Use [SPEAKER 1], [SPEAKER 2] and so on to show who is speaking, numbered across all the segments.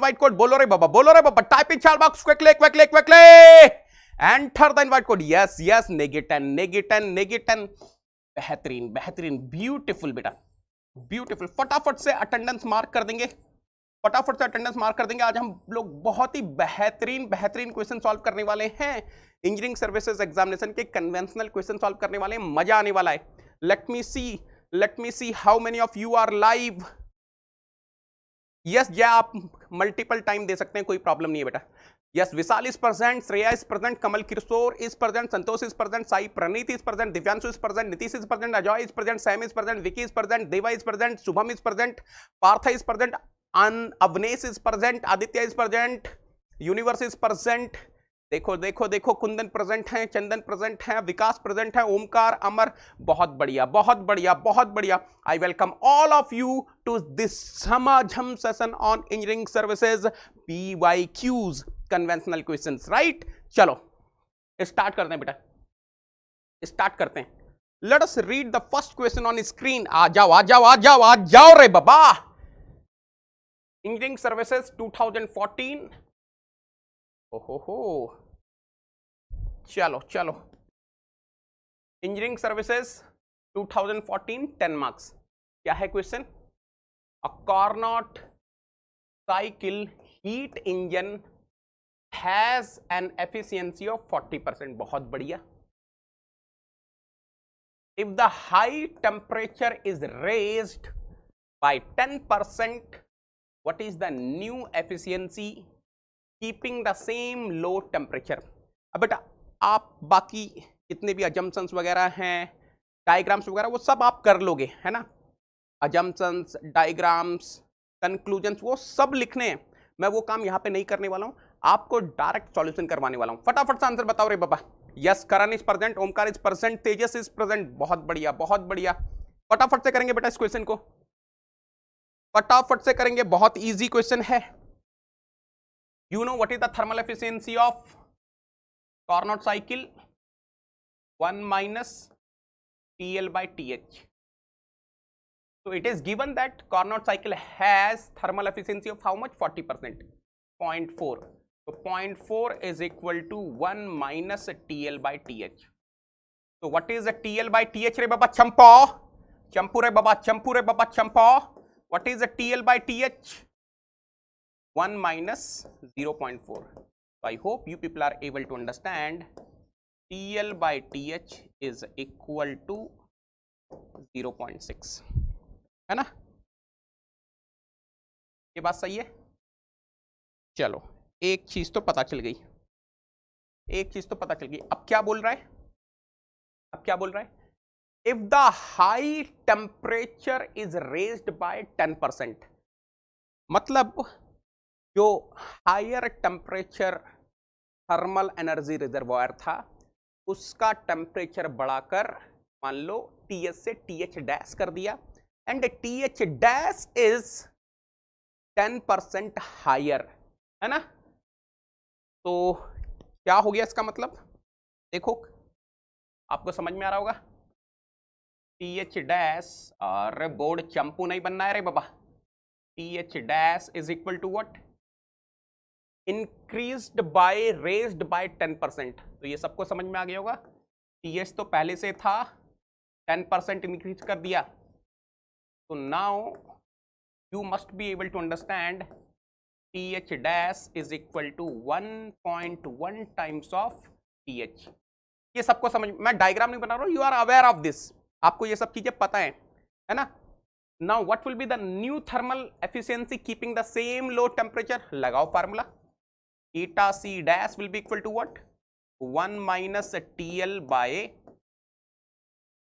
[SPEAKER 1] invite code. बोलो रे बाबा. Type in chat box quickly. Enter the invite code. Yes. Negative. बेहतरीन beautiful बेटा, beautiful. फटाफट से अटेंडेंस मार्क कर देंगे. आज हम लोग बहुत ही बेहतरीन क्वेश्चन सॉल्व करने वाले हैं. इंजीनियरिंग सर्विसेज एग्जामिनेशन के कन्वेंशनल क्वेश्चन सॉल्व करने वाले हैं. मजा आने वाला है. Let me see how many of you are live. Yes, या आप मल्टीपल टाइम दे सकते हैं, कोई प्रॉब्लम नहीं है बेटा. Yes, Vishal is present, Shreya is present, Kamal Kishore is present, Santosh is present, Sai Praneeth is present, Divyanshu is present, Nitish is present, Ajay is present, Sam is present, Vicky is present, Deva is present, Shubham is present, Partha is present, Avnesh is present, Aditya is present, universe is present. देखो Kundan present है, चंदन present है, विकास present है, ओमकार, अमर. बहुत बढ़िया. I welcome all of you to this समाझम session on engineering services PYQs, conventional questions. Right, चलो start करते हैं बेटा. Let us read the first question on screen. आ जाओ रे बाबा. Engineering services 2014. ओहो, चलो. Engineering services 2014 10 marks. क्या है question? A Carnot cycle heat engine has an efficiency of 40%. बहुत बढ़िया. If the high temperature is raised by 10%, what is the new efficiency keeping the same low temperature? अब बेटा आप बाकी जितने भी अजम्पशंस वगैरह हैं, डायग्राम्स वगैरह, वो सब आप कर लोगे, है ना. अजम्पशंस, डायग्राम्स, कंक्लूजन्स, वो सब लिखने हैं. मैं वो काम यहां पे नहीं करने वाला हूं, आपको डायरेक्ट सॉल्यूशन करवाने वाला हूं. फटाफट से आंसर बताओ रे बाबा. Yes, Karan is present, Omkar is present, Tejas is present. बहुत बढ़िया. फटाफट से करेंगे बेटा इस क्वेश्चन को. फटाफट से करेंगे, बहुत ईजी क्वेश्चन है. You know what is the thermal efficiency of Carnot cycle? 1 minus TL by TH. So it is given that Carnot cycle has thermal efficiency of how much? 40%. 0.4. So 0.4 is equal to 1 minus TL by TH. So what is the TL by TH re baba? Champu re baba. What is the TL by TH? 1 minus 0.4. So I hope you people are able to understand. TL by TH is equal to 0.6, है ना. ये बात सही है. चलो, एक चीज तो पता चल गई. अब क्या बोल रहा है? If the high temperature is raised by 10%, मतलब जो higher temperature thermal energy reservoir था, उसका टेम्परेचर बढ़ाकर मान लो TH से TH डैश कर दिया, and TH dash is 10% higher, है ना. तो क्या हो गया इसका मतलब? देखो, आपको समझ में आ रहा होगा. TH डैश, अरे बोर्ड चंपू नहीं बनना है रे बाबा. TH dash is equal to what? Increased by raised by 10%. तो ये सबको समझ में आ गया होगा. TH तो पहले से था, 10% इंक्रीज कर दिया. तो now you must be able to understand TH dash is equal to 1.1 times of TH. ये सबको समझ, मैं डायग्राम नहीं बना रहा हूं, you are aware of this. आपको ये सब चीजें पता है ना. Now what will be the new thermal efficiency keeping the same low temperature? लगाओ formula. Eta C dash will be equal to what? 1 minus TL by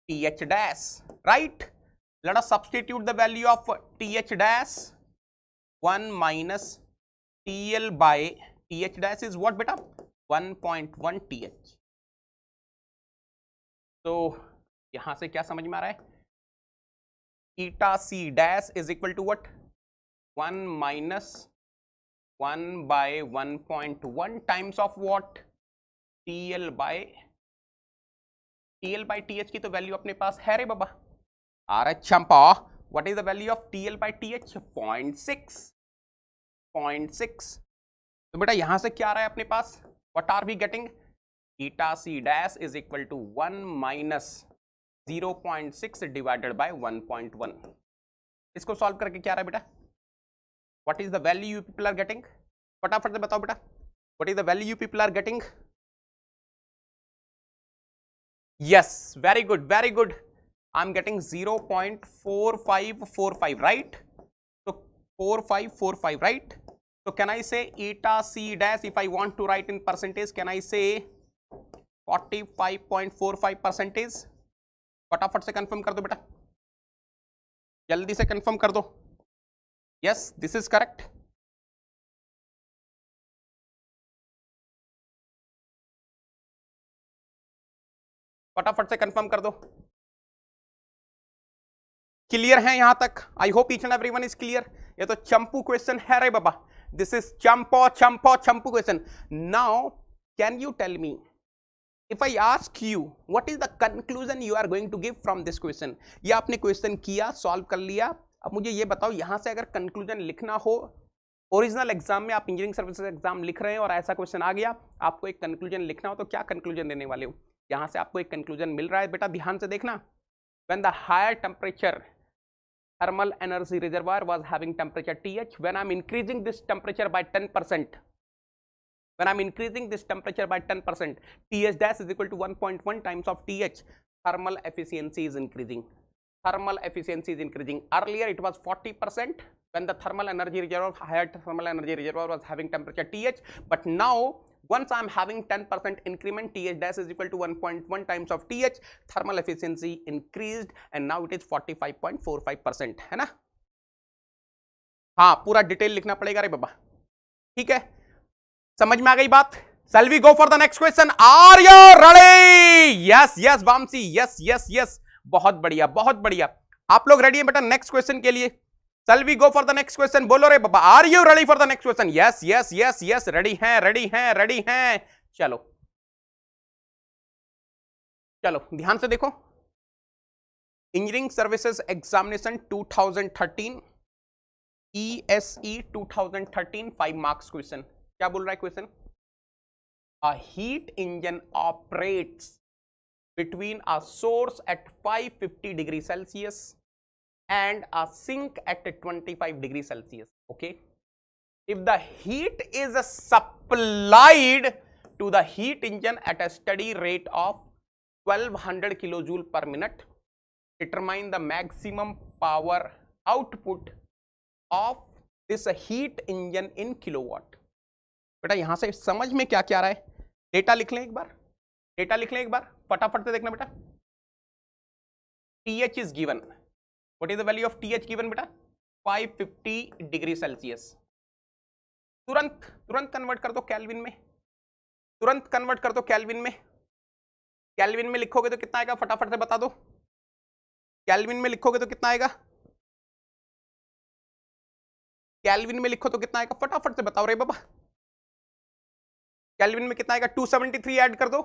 [SPEAKER 1] TH dash, right? Let us substitute the value of TH dash. 1 minus TL by TH dash is what beta? 1.1 TH. तो यहां से क्या समझ में आ रहा है? Eta C dash is equal to what? 1 minus 1 by 1.1 times of what? TL by TH की तो वैल्यू अपने पास है रे बाबा. अरे Champa, what is the value of TL by TH? 0.6. 0.6। तो बेटा यहां से क्या आ रहा है अपने पास, what are we getting, eta C dash is equal to 1 minus 0.6 divided by 1.1। इसको सॉल्व करके क्या आ रहा है बेटा, what is the value you people are getting, फटाफट से बताओ बेटा, what is the value you people are getting. Yes, very good very good, I am getting 0.4545, right, तो 4545, right. So can I say eta c dash if I want to write in percentage, can I say 45.45 percentage? फटाफट से confirm कर दो बेटा, जल्दी से confirm कर दो। Yes, this is correct. फटाफट से कंफर्म कर दो। क्लियर है यहां तक? आई hope each and everyone is clear. ये तो चंपू क्वेश्चन है रे बाबा, this is champu question. Now can you tell me, if I ask you what is the conclusion you are going to give from this question? ये आपने question किया, solve कर लिया, अब मुझे ये बताओ यहां से अगर कंक्लूजन लिखना हो, ओरिजिनल एग्जाम में आप इंजीनियरिंग सर्विसेज एग्जाम लिख रहे हैं और ऐसा क्वेश्चन आ गया, आपको एक कंक्लूजन लिखना हो तो क्या कंक्लूजन देने वाले हो? यहां से आपको एक कंक्लूजन मिल रहा है बेटा, ध्यान से देखना। When the higher temperature thermal energy reservoir was having temperature TH, when I'm increasing this temperature by 10%, when I'm increasing this temperature by 10%, TH dash is equal to 1.1 times of TH, thermal efficiency is increasing. Thermal efficiency is increasing. Earlier it was 40% when the thermal energy reservoir, higher thermal energy reservoir was having temperature TH, but now once I'm having 10% increment, TH dash is equal to 1.1 times of TH, thermal efficiency increased and now it is 45.45%, है ना? हाँ, पूरा detail लिखना पड़ेगा रे बाबा, ठीक है, समझ में आ गई बात? Shall we go for the next question? Are you ready? Yes, yes, Vamsi, yes, yes, yes, बहुत बढ़िया, बहुत बढ़िया, आप लोग रेडी हैं बेटा नेक्स्ट क्वेश्चन के लिए? Shall we go for the next question? बोलो रे बाबा, are you ready for the next question? Yes, yes, yes, yes, ready हैं, ready हैं, ready हैं, चलो चलो ध्यान से देखो, engineering services examination 2013 ESE 2013 5 marks question, क्या बोल रहा है question? A heat engine operates between a source at 550 degrees Celsius and a sink at 25 degrees Celsius. Okay, if the heat is supplied to the heat engine at a steady rate of 1200 kilojoule per minute, determine the maximum power output of this heat engine in kilowatt. बेटा यहां से समझ में क्या क्या आ रहा है, डेटा लिख लें एक बार, डेटा लिख लें एक बार, फटाफट से देखना बेटा। TH is given. What is the value of TH given बेटा? 550 डिग्री सेल्सियस। तुरंत तुरंत कन्वर्ट कर दो केल्विन में, तुरंत कन्वर्ट कर दो केल्विन में। केल्विन में लिखोगे तो कितना आएगा, फटाफट से बता दो। केल्विन में लिखोगे तो कितना आएगा, केल्विन में लिखो तो कितना आएगा, फटाफट से बताओ रे बाबा। केल्विन में कितना आएगा, 273 ऐड कर दो,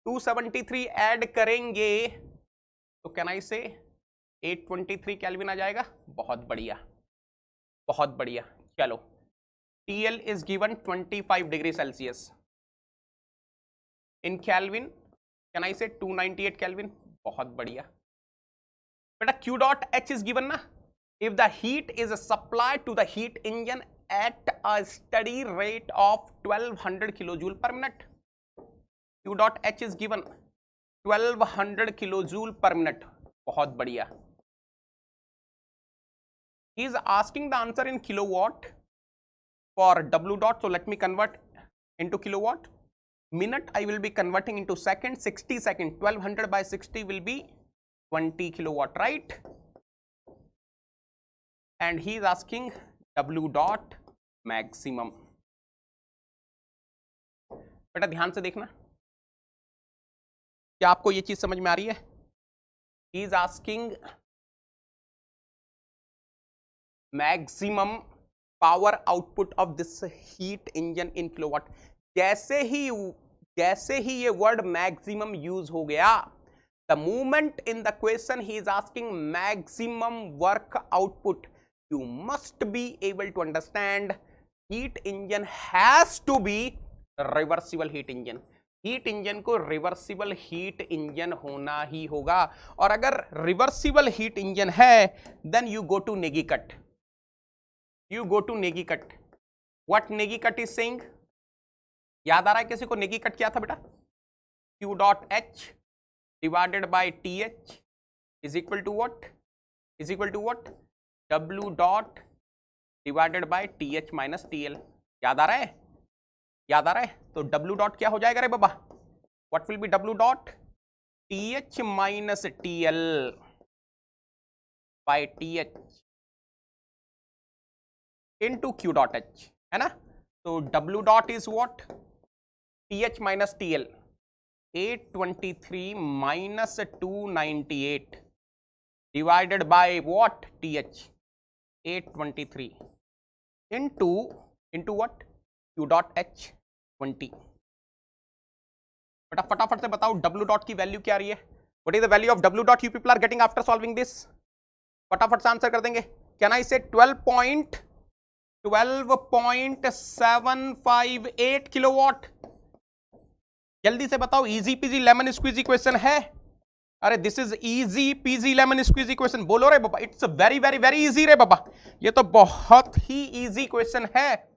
[SPEAKER 1] 273 ऐड करेंगे तो कैन आई से 823 केल्विन आ जाएगा। बहुत बढ़िया, बहुत बढ़िया। चलो, TL is given 25 degree Celsius, in kelvin can I से 298 केल्विन। बहुत बढ़िया बेटा। Q dot H is given ना, if the heat is supplied to the heat engine at a steady rate of 1200 kilojoule per minute, Q dot H is given 1200 kilojoule per minute। बहुत बढ़िया। He is asking the answer in kilowatt for W dot, so let me convert into kilowatt. Minute I will be converting into second, 60 second, 1200 by 60 will be 20 kilowatt, right? And he is asking W dot maximum। बेटा ध्यान से देखना, क्या आपको ये चीज समझ में आ रही है? He is asking maximum power output of this heat engine in kilowatt। जैसे ही ये वर्ड मैक्सिमम यूज हो गया, the moment in the question he is asking maximum work output, you must be able to understand heat engine has to be reversible heat engine. Heat engine को reversible heat engine होना ही होगा, और अगर reversible heat engine है then you go to नेगी कट, you go to नेगी कट। व्हाट नेगी कट इज सेइंग? याद आ रहा है किसी को नेगी कट क्या था बेटा? Q dot H divided by TH is equal to what? Is equal to what? W dot divided by TH minus TL। याद आ रहा है? याद आ रहा है? तो W डॉट क्या हो जाएगा रे बाबा? What will be W dot? TH minus TL by TH into Q dot H, है ना? तो W dot is what? TH minus TL, 823 minus 298 divided by what? TH 823 into what? Q dot H 20। बेटा फटाफट से बताओ W dot की value क्या आ रही है? What is the value of W dot you people are getting after solving this? फटाफट से आंसर कर देंगे। कैन आई से 12.758 किलोवाट? जल्दी से बताओ। Easy peasy lemon squeezy question है। अरे this is easy peasy lemon squeezy question. बोलो रे बाबा, it's very very very easy रे बाबा, ये तो बहुत ही इजी क्वेश्चन है।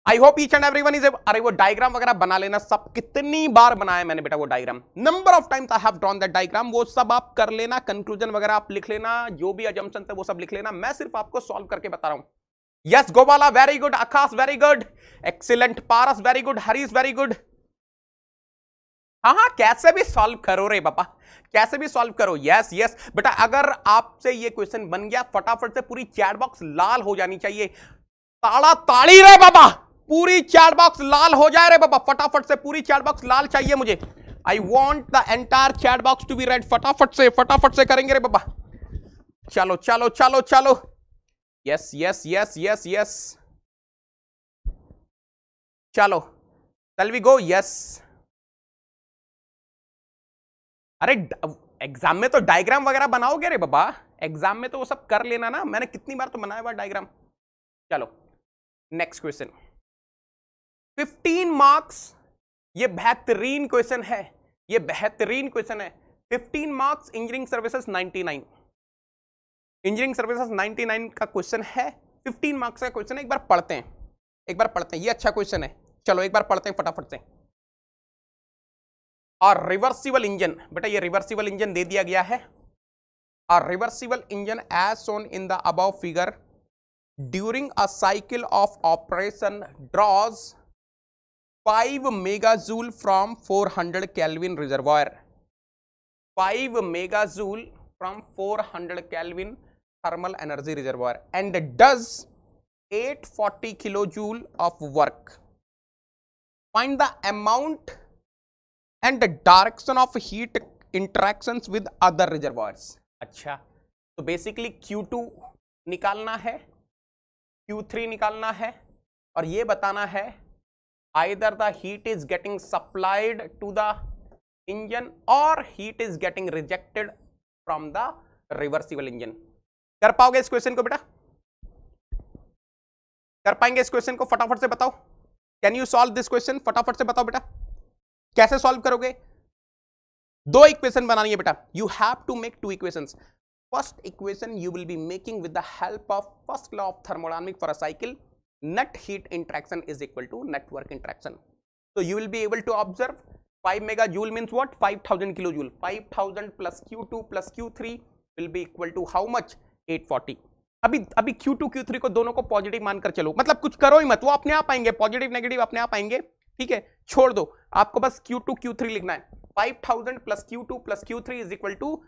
[SPEAKER 1] I hope each and everyone is. अरे वो डायग्राम वगैरह बना लेना सब, कितनी बार बनाया मैंने बेटा वो diagram, number of times I have drawn that diagram. वो सब आप कर लेना, कंक्लूजन वगैरह आप लिख लेना, जो भी अजम्पशन है वो सब लिख लेना। मैं सिर्फ आपको सॉल्व करके बता रहा हूं। Yes Gopala very good, Akash very good, excellent, Paras very good, Harish very good. हाँ हाँ कैसे भी सॉल्व करो रे बाबा, कैसे भी सॉल्व करो। यस यस बेटा, अगर आपसे ये क्वेश्चन बन गया फटाफट से पूरी चैट बॉक्स लाल हो जानी चाहिए। ताड़ा ताड़ी रे बाबा, पूरी चैट बॉक्स लाल हो जाए रे बाबा, फटाफट से पूरी चैट बॉक्स लाल चाहिए मुझे। I want the entire chat box to be red. फटाफट से करेंगे रे बाबा। चलो चलो चलो चलो, yes yes yes yes yes, चलो शैल वी गो। यस, अरे एग्जाम में तो डायग्राम वगैरह बनाओगे रे बाबा, एग्जाम में तो वो सब कर लेना ना, मैंने कितनी बार तो बनाया हुआ डायग्राम। चलो नेक्स्ट क्वेश्चन, 15 मार्क्स। ये बेहतरीन क्वेश्चन है, ये बेहतरीन क्वेश्चन है। 15 marks, engineering services 99, engineering services 99 का क्वेश्चन है, 15 मार्क्स का क्वेश्चन है। एक बार पढ़ते हैं, एक बार पढ़ते हैं, ये अच्छा क्वेश्चन है। चलो एक बार पढ़ते हैं फटाफट से। और रिवर्सिबल इंजन, बेटा ये रिवर्सिबल इंजन दे दिया गया है। और reversible engine as shown in the above figure during a cycle of operation draws 5 megajoule from 400 kelvin reservoir, 5 megajoule from 400 kelvin thermal energy reservoir and does 840 kilojoule of work. Find the amount and the direction of heat interactions with other reservoirs। अच्छा, तो basically Q2 निकालना है, Q3 निकालना है, और ये बताना है either the heat is getting supplied to the engine or heat is getting rejected from the reversible engine। कर पाओगे इस क्वेश्चन को बेटा? कर पाएंगे इस क्वेश्चन को? फटाफट से बताओ। Can you solve this question? फटाफट से बताओ बेटा, कैसे सॉल्व करोगे? दो इक्वेशन बनानी है बेटा, you have to make 2 equations. First equation you will be making with the help of first law of thermodynamics for a cycle, net heat interaction is equal to net work interaction. So you will be able to observe 5 megajoule means what? 5000 kilojoule. 5000 plus Q2 plus Q3 will be equal to how much? 840. अभी Q2 Q3 को दोनों को positive मानकर चलो, मतलब कुछ करो ही मत, वो अपने आप आएंगे, पॉजिटिव नेगेटिव अपने आप आएंगे, ठीक है, छोड़ दो, आपको बस Q2 Q3 लिखना है। 5000 plus Q2 plus Q3 is equal to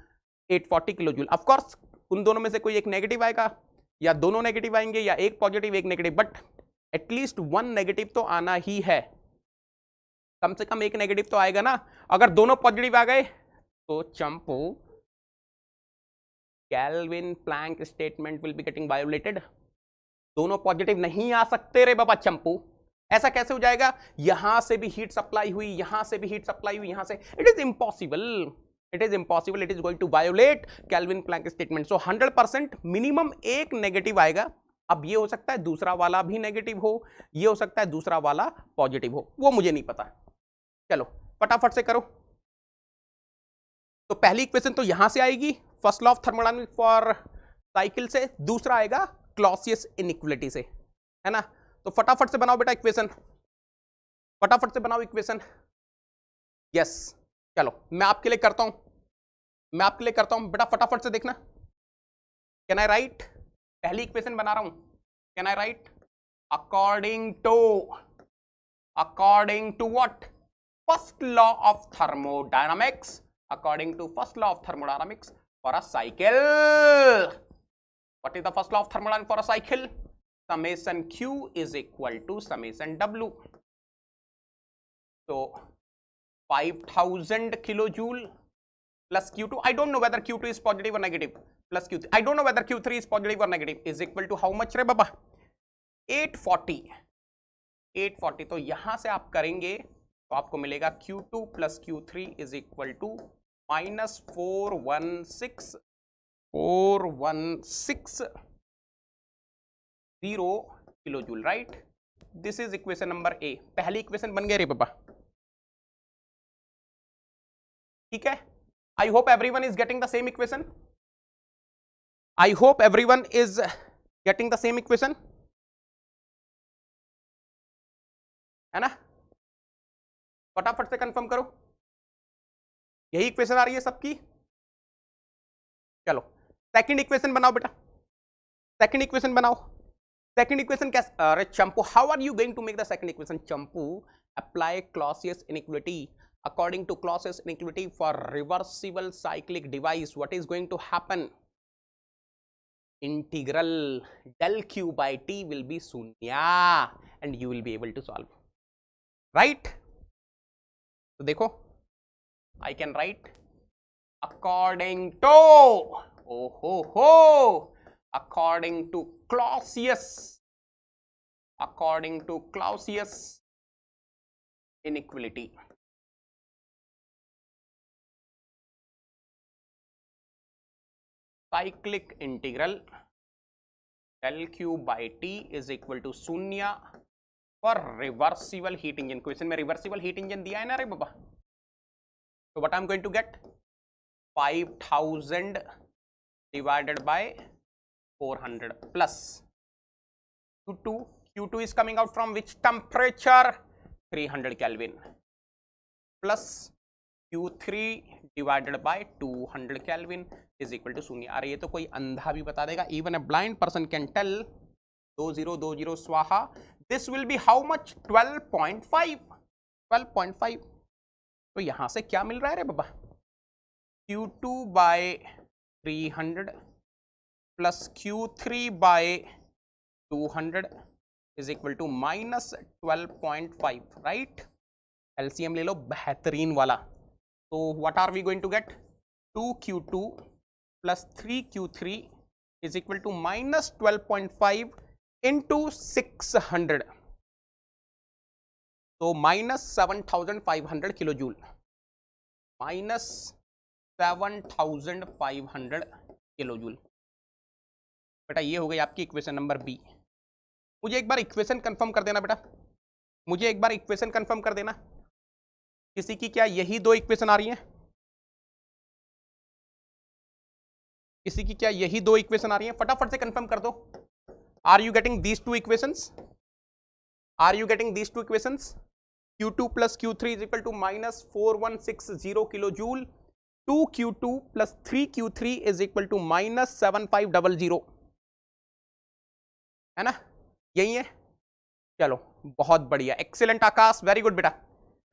[SPEAKER 1] 840 kilojoule. Of course उन दोनों में से कोई एक नेगेटिव आएगा, या दोनों नेगेटिव आएंगे, या एक पॉजिटिव एक नेगेटिव, बट एटलीस्ट 1 नेगेटिव तो आना ही है, कम से कम एक नेगेटिव तो आएगा ना। अगर दोनों पॉजिटिव आ गए तो Champu Kelvin Planck statement will be getting violated. दोनों पॉजिटिव नहीं आ सकते रे बाबा चंपू, ऐसा कैसे हो जाएगा? यहां से भी हीट सप्लाई हुई, यहां से भी हीट सप्लाई हुई, यहां से, it is impossible, it is impossible, it is going to violate Kelvin Planck statement. So 100% minimum एक नेगेटिव आएगा अब ये हो सकता है दूसरा वाला भी नेगेटिव हो, ये हो सकता है दूसरा वाला पॉजिटिव हो, वो मुझे नहीं पता। चलो फटाफट से करो। तो पहली इक्वेशन तो यहां से आएगी, first law of thermodynamics for cycle से, दूसरा आएगा क्लॉसियस इनइक्वालिटी से, है ना। तो फटाफट से बनाओ बेटा इक्वेशन, फटाफट से बनाओ इक्वेशन। यस, चलो मैं आपके लिए करता हूं, मैं आपके लिए करता हूं बेटा, फटाफट से देखना। कैन आई राइट, पहली इक्वेशन बना रहा हूं, can I write according to what, first law of thermodynamics, according to first law of thermodynamics for a cycle. What is the first law of thermodynamics for a cycle? Summation Q is equal to summation W. So 5000 kilojoule plus Q2, I don't know whether Q2 is positive or negative, plus Q3, I don't know whether Q3 is positive or negative, is equal to how much रे बाबा, 840। तो यहां से आप करेंगे तो आपको मिलेगा Q2 plus Q3 is equal to minus 416 kilojoule, right. This is equation number A, पहली इक्वेशन बन गई रे बाबा, ठीक है। I hope everyone is getting the same equation, I hope everyone is getting the same equation, है ना। फटाफट से कंफर्म करो, यही इक्वेशन आ रही है सबकी। चलो सेकंड इक्वेशन बनाओ बेटा, सेकंड इक्वेशन बनाओ। सेकंड इक्वेशन कैसे, अरे Champu, how are you going to make the second equation? Champu, apply Clausius inequality, according to Clausius inequality for reversible cyclic device, what is going to happen? Integral del q by t will be शून्य and you will be able to solve, right? तो देखो, I can write according to, according to Clausius inequality, cyclic integral del q by t is equal to शून्य for reversible heat engine। Question में reversible heat engine दिया है ना रे बाबा, तो what I'm going to get, 5000 divided by 400 plus Q2 is coming out from which temperature, 300 Kelvin, plus Q3 divided by 200 Kelvin is equal to शून्य। अरे ये तो कोई अंधा भी बता देगा, even a blind person can tell, 2020 स्वाहा, this will be how much, 12.5। तो यहां से क्या मिल रहा है रे बाबा, Q2 by 300 plus Q3 by 200 is equal to minus 12.5, right? LCM ले लो बेहतरीन वाला। तो what are we going to get, 2Q2 plus 3Q3 is equal to minus 12.5 into 600, तो minus 7500 किलोजूल, minus 7500 किलोजूल। बेटा ये हो गई आपकी इक्वेशन नंबर बी। मुझे एक बार इक्वेशन कंफर्म कर देना बेटा, मुझे एक बार इक्वेशन कंफर्म कर देना, किसी की क्या यही दो इक्वेशन आ रही हैं, किसी की क्या यही दो इक्वेशन आ रही हैं, फटाफट से कंफर्म कर दो। Are you getting these two equations, are you getting these two equations? Q2 plus Q3 is equal to minus 4160 kilojoule, 2Q2 plus 3Q3 is equal to minus 7500, है ना, यही है। चलो बहुत बढ़िया, एक्सीलेंट आकाश, वेरी गुड बेटा।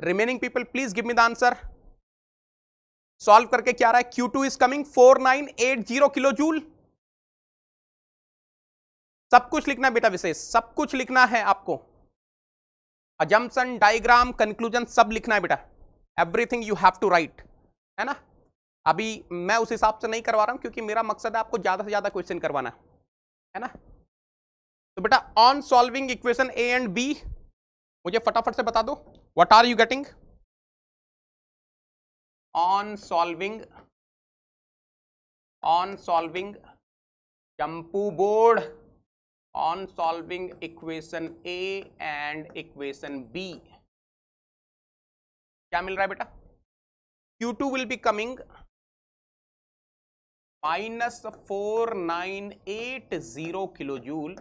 [SPEAKER 1] Remaining people please give me the answer. Solve करके क्या रहा है, Q2 इज कमिंग 4980 किलोजूल। सब कुछ लिखना बेटा, विशेष सब कुछ लिखना है आपको, अजम्पशन, डायग्राम, कंक्लूजन सब लिखना है बेटा, everything you have to write, है ना। अभी मैं उस हिसाब से नहीं करवा रहा हूं क्योंकि मेरा मकसद है आपको ज्यादा से ज्यादा क्वेश्चन करवाना, है ना। तो बेटा on solving equation A and B मुझे फटाफट से बता दो, what are you getting on solving चंपू board, on solving equation A and equation B, क्या मिल रहा है बेटा? Q2 will be coming -4980 kilojoule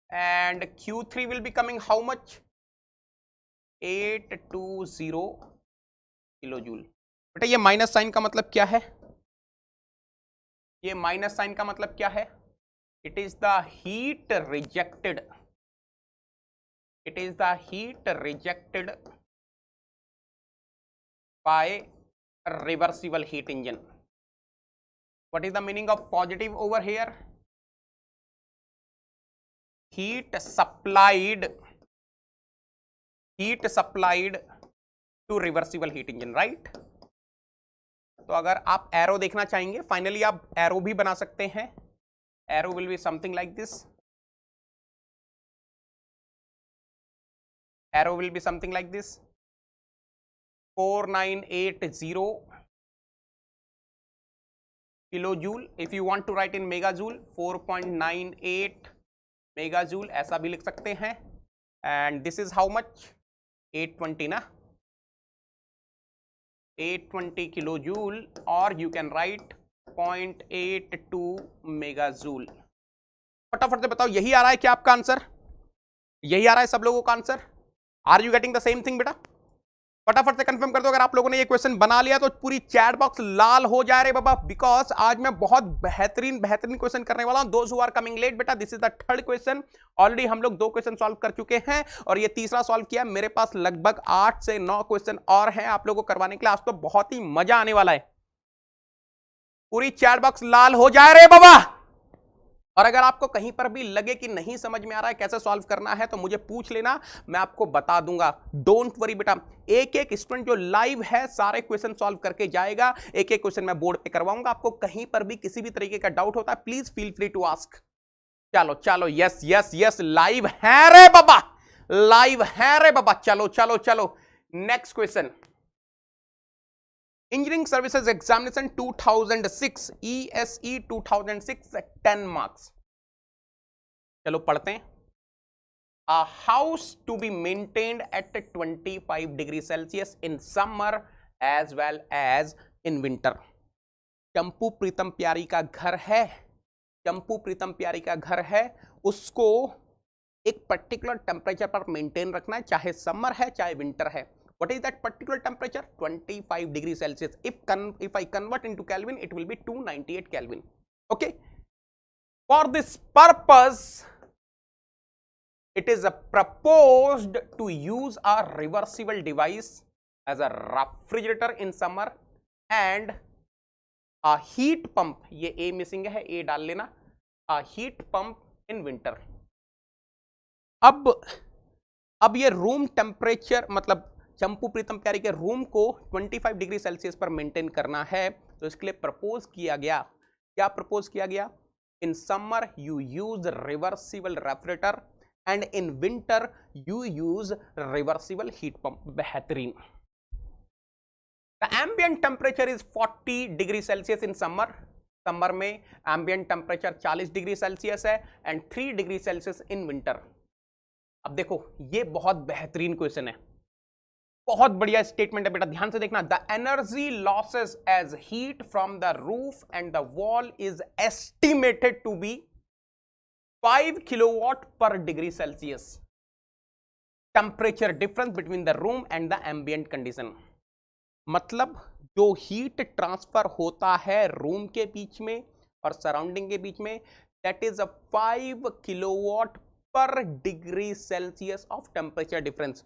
[SPEAKER 1] and Q3 will be coming how much? 820 kilojoule. बेटा ये माइनस साइन का मतलब क्या है? ये माइनस साइन का मतलब क्या है? It is the heat rejected, it is the heat rejected by reversible heat engine. What is the meaning of positive over here? Heat supplied to reversible heat engine, right? तो अगर आप arrow देखना चाहेंगे, finally आप arrow भी बना सकते हैं। Arrow will be something like this, arrow will be something like this, 4980 kilojoule. If you want to write in megajoule, 4.98 megajoule ऐसा भी लिख सकते हैं। And this is how much? 820 ना, 820 किलोजूल, और यू कैन राइट 0.82 मेगाजूल। फटाफट से बताओ, यही आ रहा है क्या आपका आंसर? यही आ रहा है सब लोगों का answer? Are you getting the same thing बेटा? फटाफट से कंफर्म कर दो अगर आप लोगों ने ये क्वेश्चन बना लिया तो पूरी चैट बॉक्स लाल हो जा रहे बाबा, बिकॉज आज मैं बहुत बेहतरीन क्वेश्चन करने वाला हूं। Those who are coming late, बेटा this is the third question. Already हम लोग 2 क्वेश्चन सॉल्व कर चुके हैं और ये तीसरा सॉल्व किया। मेरे पास लगभग 8 से 9 क्वेश्चन और हैं आप लोगों को करवाने के लिए। आज तो बहुत ही मजा आने वाला है। पूरी चैट बॉक्स लाल हो जा रहे बाबा। और अगर आपको कहीं पर भी लगे कि नहीं समझ में आ रहा है कैसे सॉल्व करना है तो मुझे पूछ लेना, मैं आपको बता दूंगा। डोंट वरी बेटा, एक एक स्टूडेंट जो लाइव है सारे क्वेश्चन सॉल्व करके जाएगा। एक एक क्वेश्चन मैं बोर्ड पे करवाऊंगा। आपको कहीं पर भी किसी भी तरीके का डाउट होता है, please feel free to ask. चलो चलो, यस यस यस, लाइव है रे बाबा, लाइव है रे बाबा। चलो चलो चलो, next question. Engineering services examination 2006, ESE 2006, 10 marks. चलो पढ़ते हैं। A house to be maintained at 25 degree Celsius in summer as well as in winter। चंपू प्रीतम प्यारी का घर है, चंपू प्रीतम प्यारी का घर है, उसको एक पर्टिकुलर टेम्परेचर पर मेंटेन रखना है, चाहे समर है चाहे विंटर है। What is that particular temperature? 25 degree Celsius. If I convert into Kelvin, it will be 298 Kelvin. Okay. For this purpose, it is proposed to use a reversible device as a refrigerator in summer and a heat pump. ये A missing है, A डाल लेना. A heat pump in winter. अब ये room temperature, मतलब चंपू प्रीतम प्यारी के room को 25 डिग्री सेल्सियस पर मेंटेन करना है, तो इसके लिए प्रपोज किया गया। क्या प्रपोज किया गया? In summer you use reversible refrigerator and in winter you use reversible heat pump. बेहतरीन। The ambient temperature is 40 degree Celsius in summer. Summer में एम्बिएंट टेम्परेचर 40 डिग्री सेल्सियस है and 3 degree Celsius in winter. अब देखो, ये बहुत बेहतरीन question है, बहुत बढ़िया स्टेटमेंट है बेटा, ध्यान से देखना। The energy losses as heat from the roof and the wall is estimated to be 5 kilowatt per degree Celsius. Temperature difference between the room and the ambient condition, मतलब जो हीट ट्रांसफर होता है room के बीच में और surrounding के बीच में, that is 5 kilowatt per degree Celsius of temperature difference.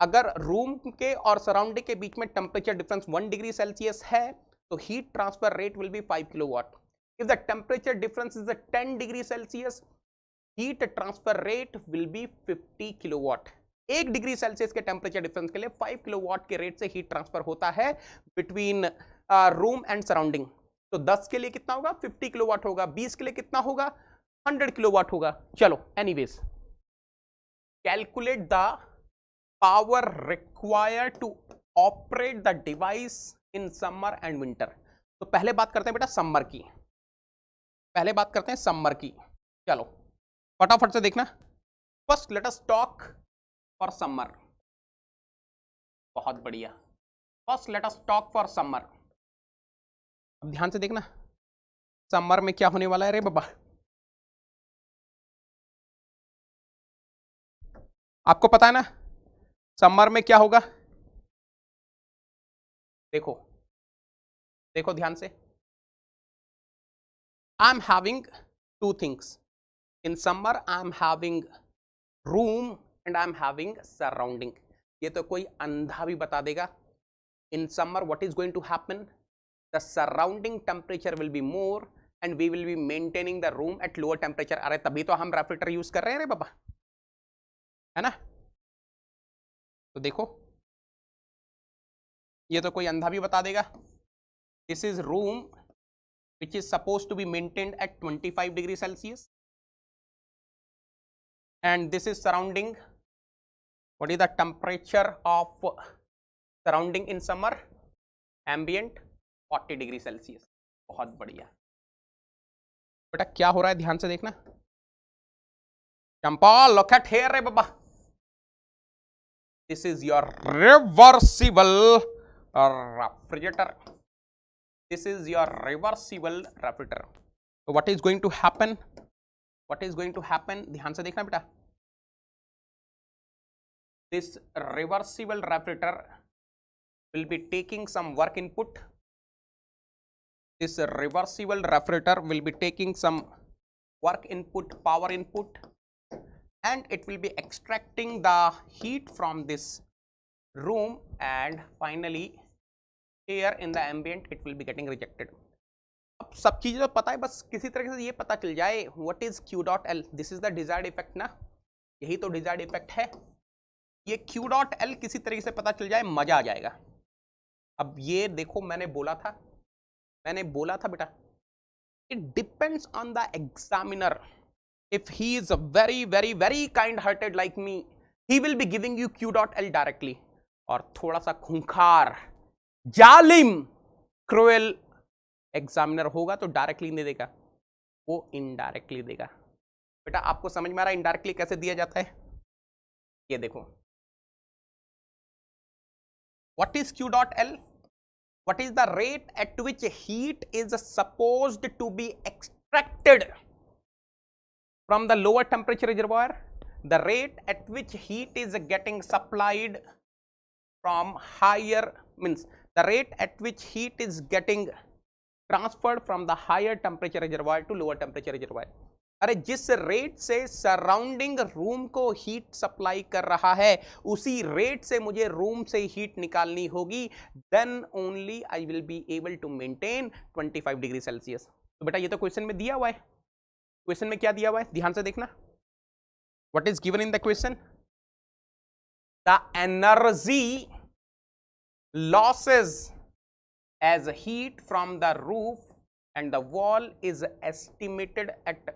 [SPEAKER 1] अगर रूम के और सराउंडिंग के बीच में टेम्परेचर डिफरेंस 1 डिग्री सेल्सियस है तो heat transfer rate will be 5 kilowatt. If the temperature difference is 10 degree Celsius, heat transfer rate will be 50 kilowatt. 1 degree Celsius के temperature difference के लिए 5 किलोवाट के रेट से हीट ट्रांसफर होता है between room and surrounding. तो 10 के लिए कितना होगा? 50 किलोवाट होगा। 20 के लिए कितना होगा? 100 किलोवाट होगा। चलो anyways, calculate the power required to operate the device in summer and winter। तो पहले बात करते हैं बेटा समर की। पहले बात करते हैं समर की। चलो फटाफट से देखना। First let us talk for summer. बहुत बढ़िया। First let us talk for summer. अब ध्यान से देखना समर में क्या होने वाला है रे बाबा। आपको पता है ना समर में क्या होगा। देखो देखो ध्यान से। I am having two things in summer. I am having room and I am having surrounding. ये तो कोई अंधा भी बता देगा। In summer what is going to happen, the surrounding temperature will be more and we will be maintaining the room at lower temperature. अरे तभी तो हम रेफ्रिजरेटर यूज कर रहे हैं रे बाबा, है ना। तो देखो ये तो कोई अंधा भी बता देगा। This is room which is supposed to be maintained at 25 degrees Celsius and this is surrounding. What is the temperature of surrounding in summer? Ambient 40 degree Celsius. बहुत बढ़िया बेटा। क्या हो रहा है ध्यान से देखना। चंपा look at here रे बाबा। This is your reversible refrigerator. This is your reversible refrigerator. So what is going to happen? What is going to happen? ध्यान से देखना बेटा। This reversible refrigerator will be taking some work input. This reversible refrigerator will be taking some work input, power input, and it will be extracting the heat from this room and finally here in the ambient it will be getting rejected. अब सब चीजें तो पता है, बस किसी तरीके से ये पता चल जाए what is Q dot L. This is the desired effect ना, यही तो desired effect है। ये Q dot L किसी तरीके से पता चल जाए मजा आ जाएगा। अब ये देखो मैंने बोला था बेटा, it depends on the examiner. If he is a very very very kind hearted like me, he will be giving you Q dot L directly. और थोड़ा सा खूंखार जालिम क्रूएल एग्जामिनर होगा तो डायरेक्टली नहीं देगा, वो इनडायरेक्टली देगा। बेटा आपको समझ में आ रहा है इनडायरेक्टली कैसे दिया जाता है? ये देखो what is Q dot L? What is the rate at which heat is supposed to be extracted from the lower temperature reservoir? The rate at which heat is getting supplied from higher, means the rate at which heat is getting transferred from the higher temperature reservoir to lower temperature reservoir. अरे जिस rate से surrounding room को heat supply कर रहा है उसी rate से मुझे रूम से हीट निकालनी होगी, then only I will be able to maintain 25 degree Celsius. तो बेटा ये तो क्वेश्चन में दिया हुआ है। क्वेश्चन में क्या दिया हुआ है ध्यान से देखना। What is given in the question? The energy losses as heat from the roof and the wall is estimated at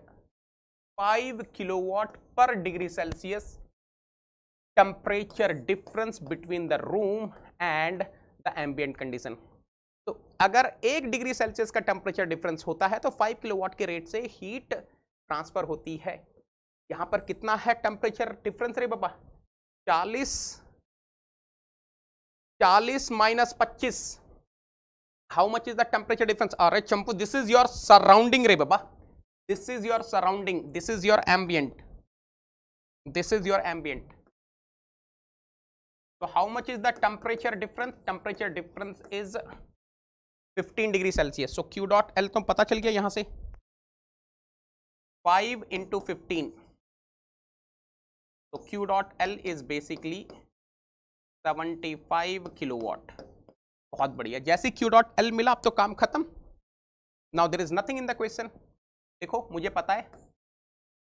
[SPEAKER 1] 5 kilowatt per degree Celsius temperature difference between the room and the ambient condition. तो अगर 1 degree Celsius का temperature difference होता है तो 5 kilowatt के rate से heat transfer होती है। यहां पर कितना है टेम्परेचर डिफरेंस रे बाबा? 40 minus 25. How much is the temperature difference? All right, Champu, this is your surrounding रे बाबा. This is your surrounding. This is your ambient. This is your ambient. So how much is the temperature difference? Temperature difference is 15 degree Celsius. So Q dot L तो पता चल गया यहां से 5 into 15. So Q dot L is basically 75 kilowatt. बहुत बढ़िया। जैसे Q dot L मिला अब तो काम खत्म। Now there is nothing in the question. देखो मुझे पता है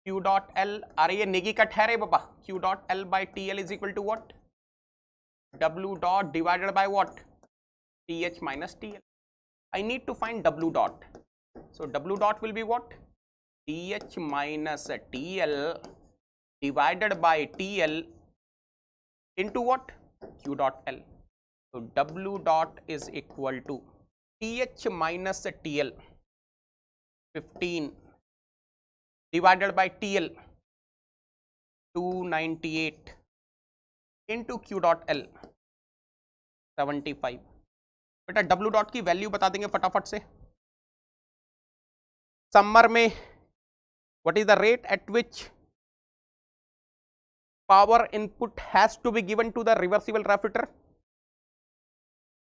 [SPEAKER 1] Q dot L, अरे ये नेगी का ठहरे बाबा। Q dot L by TL is equal to what? W dot divided by what? TH minus TL. I need to find W dot. So W dot will be what? TH minus TL divided by TL into what? Q dot L. So W dot is equal to TH minus TL 15 divided by TL 298 into Q dot L 75। बेटा W dot की value बता देंगे फटाफट से। Summer में what is the rate at which power input has to be given to the reversible refrigerator?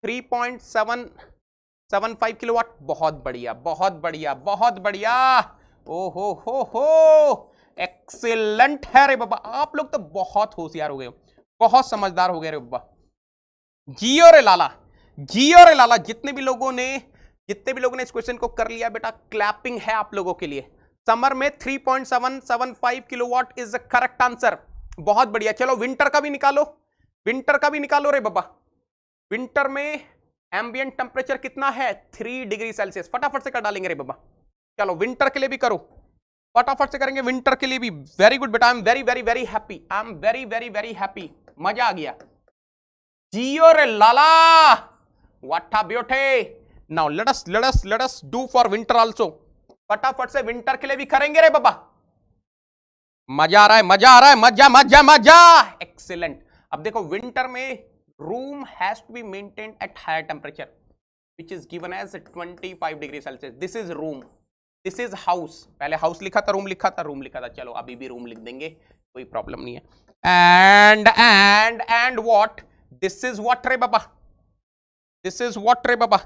[SPEAKER 1] 3.775 kilowatt. बहुत बढ़िया, बहुत बढ़िया, बहुत बढ़िया। ओ हो, एक्सीलेंट है रे बाबा। आप लोग तो बहुत होशियार हो गए हो, बहुत समझदार हो गए रे बाबा। जियो रे लाला, जियो रे लाला। जितने भी लोगों ने इस क्वेश्चन को कर लिया बेटा, क्लैपिंग है आप लोगों के लिए। समर में 3.775 kilowatt is the correct answer. बहुत बढ़िया। चलो विंटर का भी निकालो, विंटर का भी निकालो रे बाबा। विंटर में एम्बिएंट टेम्परेचर कितना है? 3 डिग्री सेल्सियस। फटाफट से कर डालेंगे रे बाबा। चलो विंटर के लिए भी करो, फटाफट से करेंगे विंटर के लिए भी। वेरी गुड बेटा, I am very very very happy, I am very very very happy. मजा आ गया। जियो रे लाला, what a beauty. Now let us do for winter also. फटाफट से विंटर के लिए भी करेंगे रे बाबा। मजा आ रहा है, मजा आ रहा है, मजा मजा मजा। एक्सीलेंट। अब देखो विंटर में room has to be maintained at higher temperature which is given as 25 degree Celsius. This is room, this is house. पहले house लिखा था, room लिखा था, room लिखा था। चलो अभी भी room लिख देंगे, कोई प्रॉब्लम नहीं है। and what? This is what रे बाबा, this is what रे बाबा,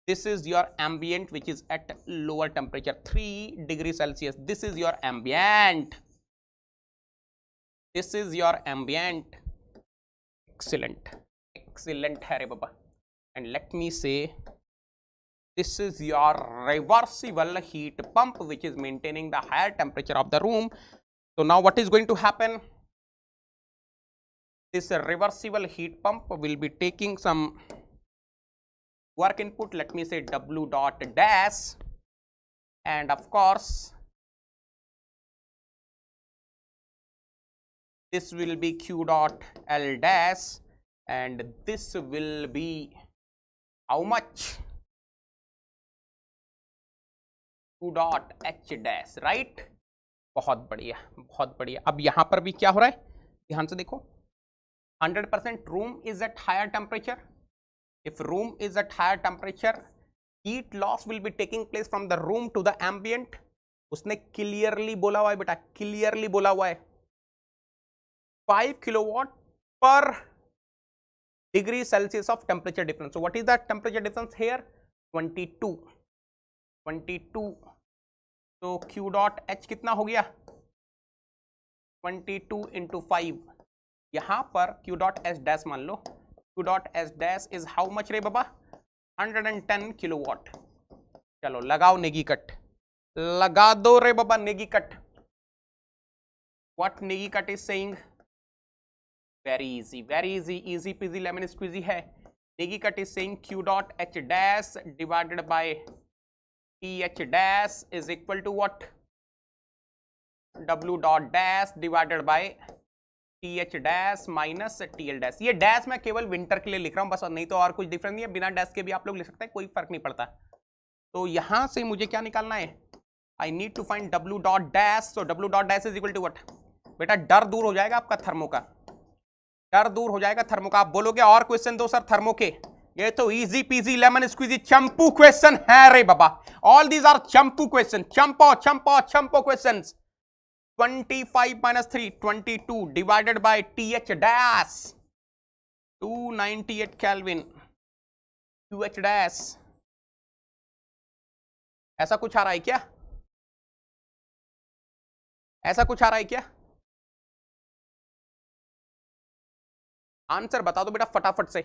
[SPEAKER 1] this is your ambient which is at lower temperature 3 degree Celsius. This is your ambient, this is your ambient. Excellent, excellent है रे बाबा। And let me say this is your reversible heat pump which is maintaining the higher temperature of the room. So now what is going to happen? This reversible heat pump will be taking some work input. Let me say W dot dash, and of course this will be Q dot L dash, and this will be how much? Q dot H dash, right? बहुत बढ़िया, बहुत बढ़िया। अब यहां पर भी क्या हो रहा है, ध्यान से देखो। 100% room is at higher temperature. If room is at higher temperature, heat loss will be taking place from the room to the ambient. उसने क्लियरली बोला हुआ है बेटा, क्लियरली बोला हुआ है 5 kilowatt per degree Celsius of temperature difference. So what is that temperature difference here? 22. So Q dot H कितना हो गया? 22 into 5. यहां पर Q dot S dash मान लो। Q dot S dash is how much रे बाबा? 110 kilowatt. चलो लगाओ Negi cut, लगा दो रे बाबा Negi cut. What Negi cut is saying? Very easy, very easy, easy peasy lemon squeezy है। Negi cut is saying Q dot H dash divided by TH dash is equal to what? W dot dash divided by TH dash minus TL dash। ये dash मैं केवल winter के लिए लिख रहा हूँ बस, नहीं तो और कुछ डिफरेंस नहीं है। बिना डैश के भी आप लोग लिख सकते हैं, कोई फर्क नहीं पड़ता। तो यहां से मुझे क्या निकालना है? I need to find W dot dash। So W dot dash is equal to what? बेटा डर दूर हो जाएगा आपका थर्मो का, डर दूर हो जाएगा थर्मो का। आप बोलोगे और क्वेश्चन दो सर थर्मो के, ये तो easy peasy lemon squeezy Champu question है रे बाबा। All these are Champu question, चंपो चंपो चंपो questions. 25 minus 3 22 divided by TH dash 298 Kelvin QH dash। ऐसा कुछ आ रहा है क्या? ऐसा कुछ आ रहा है क्या? आंसर बता दो बेटा फटाफट से।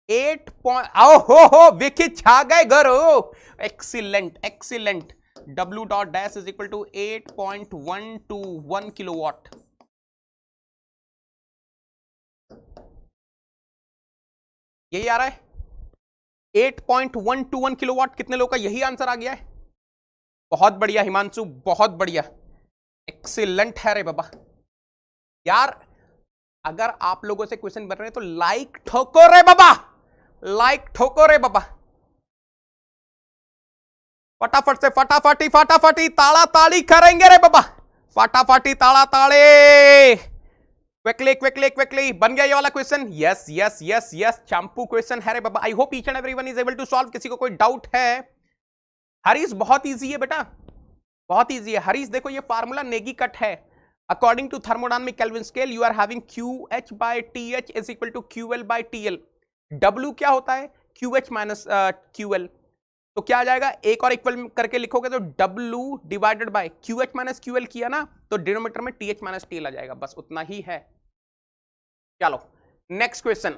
[SPEAKER 1] 8 पॉइंट, आओ हो विकी छा गए गरो। Excellent excellent. W dot dash is equal to 8.121 kilowatt। यही आ रहा है 8.121 किलोवाट। कितने लोग का यही आंसर आ गया है? बहुत बढ़िया हिमांशु, बहुत बढ़िया, एक्सीलेंट है रे बाबा। यार अगर आप लोगों से क्वेश्चन बन रहे हैं तो लाइक ठोको रे बाबा, लाइक ठोको रे बाबा। फटाफट से फटाफटी फटाफटी ताड़ा ताड़ी करेंगे रे बाबा, फटाफटी ताड़ा ताड़े, क्विकली क्विकली क्विकली। बन गया ये वाला question? Yes yes yes yes, चंपू क्वेश्चन है रे बाबा। I hope each and everyone is able to solve. किसी को कोई डाउट है? हरीश बहुत इजी है बेटा, बहुत इजी है हरीश। देखो ये फार्मूला नेगी कट है। According to thermodynamic Kelvin scale you are having QH by TH is equal to QL by TL। W क्या होता है? QH minus QL। तो क्या आ जाएगा? एक और इक्वल करके लिखोगे तो W divided by QH minus QL किया ना, तो डिनोमिनेटर में TH माइनस TL आ जाएगा। बस उतना ही है। चलो next question,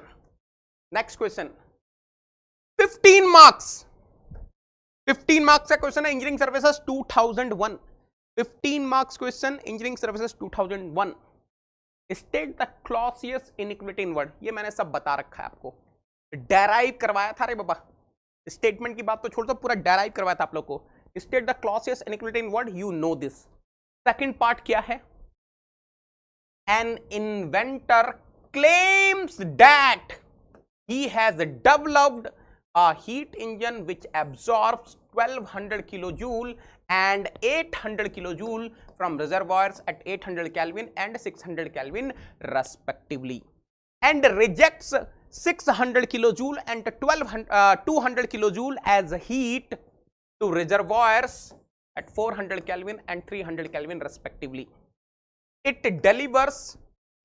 [SPEAKER 1] next question 15 marks, 15 marks का क्वेश्चन है engineering services 2001। 15 marks question engineering services 2001। State the Clausius inequality in word. ये मैंने सब बता रखा है आपको, डेराइव करवाया था रे बाबा। स्टेटमेंट की बात तो छोड़ दो, पूरा डेराइव करवाया था आप लोग को। State the Clausius inequality in word, you know this. Second part क्या है? N inventor claims that he has developed a heat engine which absorbs 1200 kilojoule and 800 kilojoule from reservoirs at 800 Kelvin and 600 Kelvin respectively, and rejects 600 kilojoule and 200 kilojoule as heat to reservoirs at 400 Kelvin and 300 Kelvin respectively. It delivers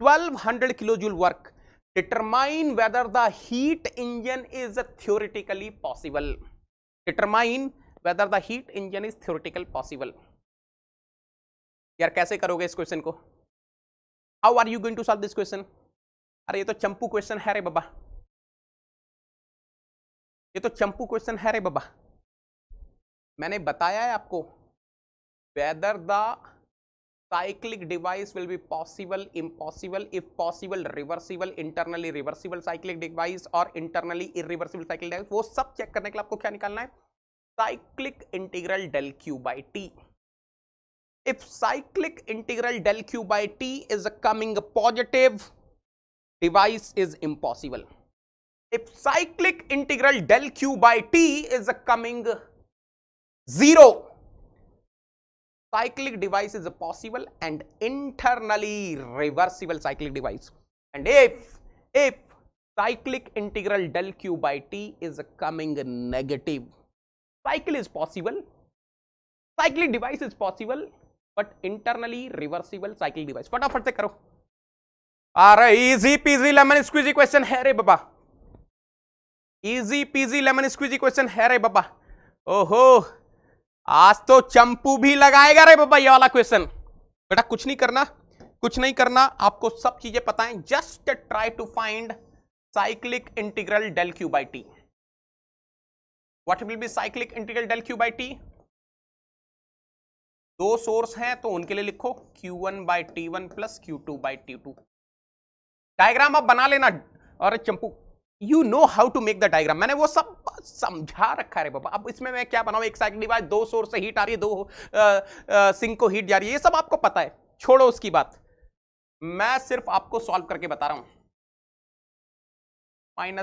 [SPEAKER 1] 1200 kilojoule work. Determine whether the heat engine is theoretically possible. Determine whether the heat engine is theoretically possible. यार कैसे करोगे इस question को? How are you going to solve this question? अरे ये तो चंपू question है रे बाबा, ये तो चंपू क्वेश्चन है रे बाबा। मैंने बताया है आपको, whether the cyclic device will be possible, impossible, if possible reversible, internally reversible cyclic device or internally irreversible cyclic device, वो सब चेक करने के लिए आपको क्या निकालना है? cyclic integral del Q by T. If cyclic integral del Q by T is coming positive, device is impossible. If cyclic integral del Q by T is coming 0, cyclic device is possible and internally reversible cyclic device. And if cyclic integral del Q by T is coming negative, cycle is possible, cyclic device is possible, but internally reversible cyclic device. फटाफट से करो। अरे easy peasy lemon squeezy question है रे बाबा, easy peasy lemon squeezy question है रे बाबा। ओहो, आज तो चंपू भी लगाएगा रे बाबा ये वाला क्वेश्चन। बेटा कुछ नहीं करना, कुछ नहीं करना, आपको सब चीजें पता है। Just try to find cyclic integral del Q by T. What will be cyclic integral del Q by T? दो सोर्स हैं तो उनके लिए लिखो Q1 by T1 plus Q2 by T2। Diagram आप बना लेना। और चंपू you know how to make the diagram, मैंने वो सब समझा रखा है बाबा। अब इसमें मैं क्या बनाऊं? एक साइक्लिक डिवाइस, दो सोर्स से हीट आ रही है, दो सिंक को हीट जा रही है, ये सब आपको पता है, छोड़ो उसकी बात। मैं सिर्फ आपको सॉल्व करके बता रहा हूं।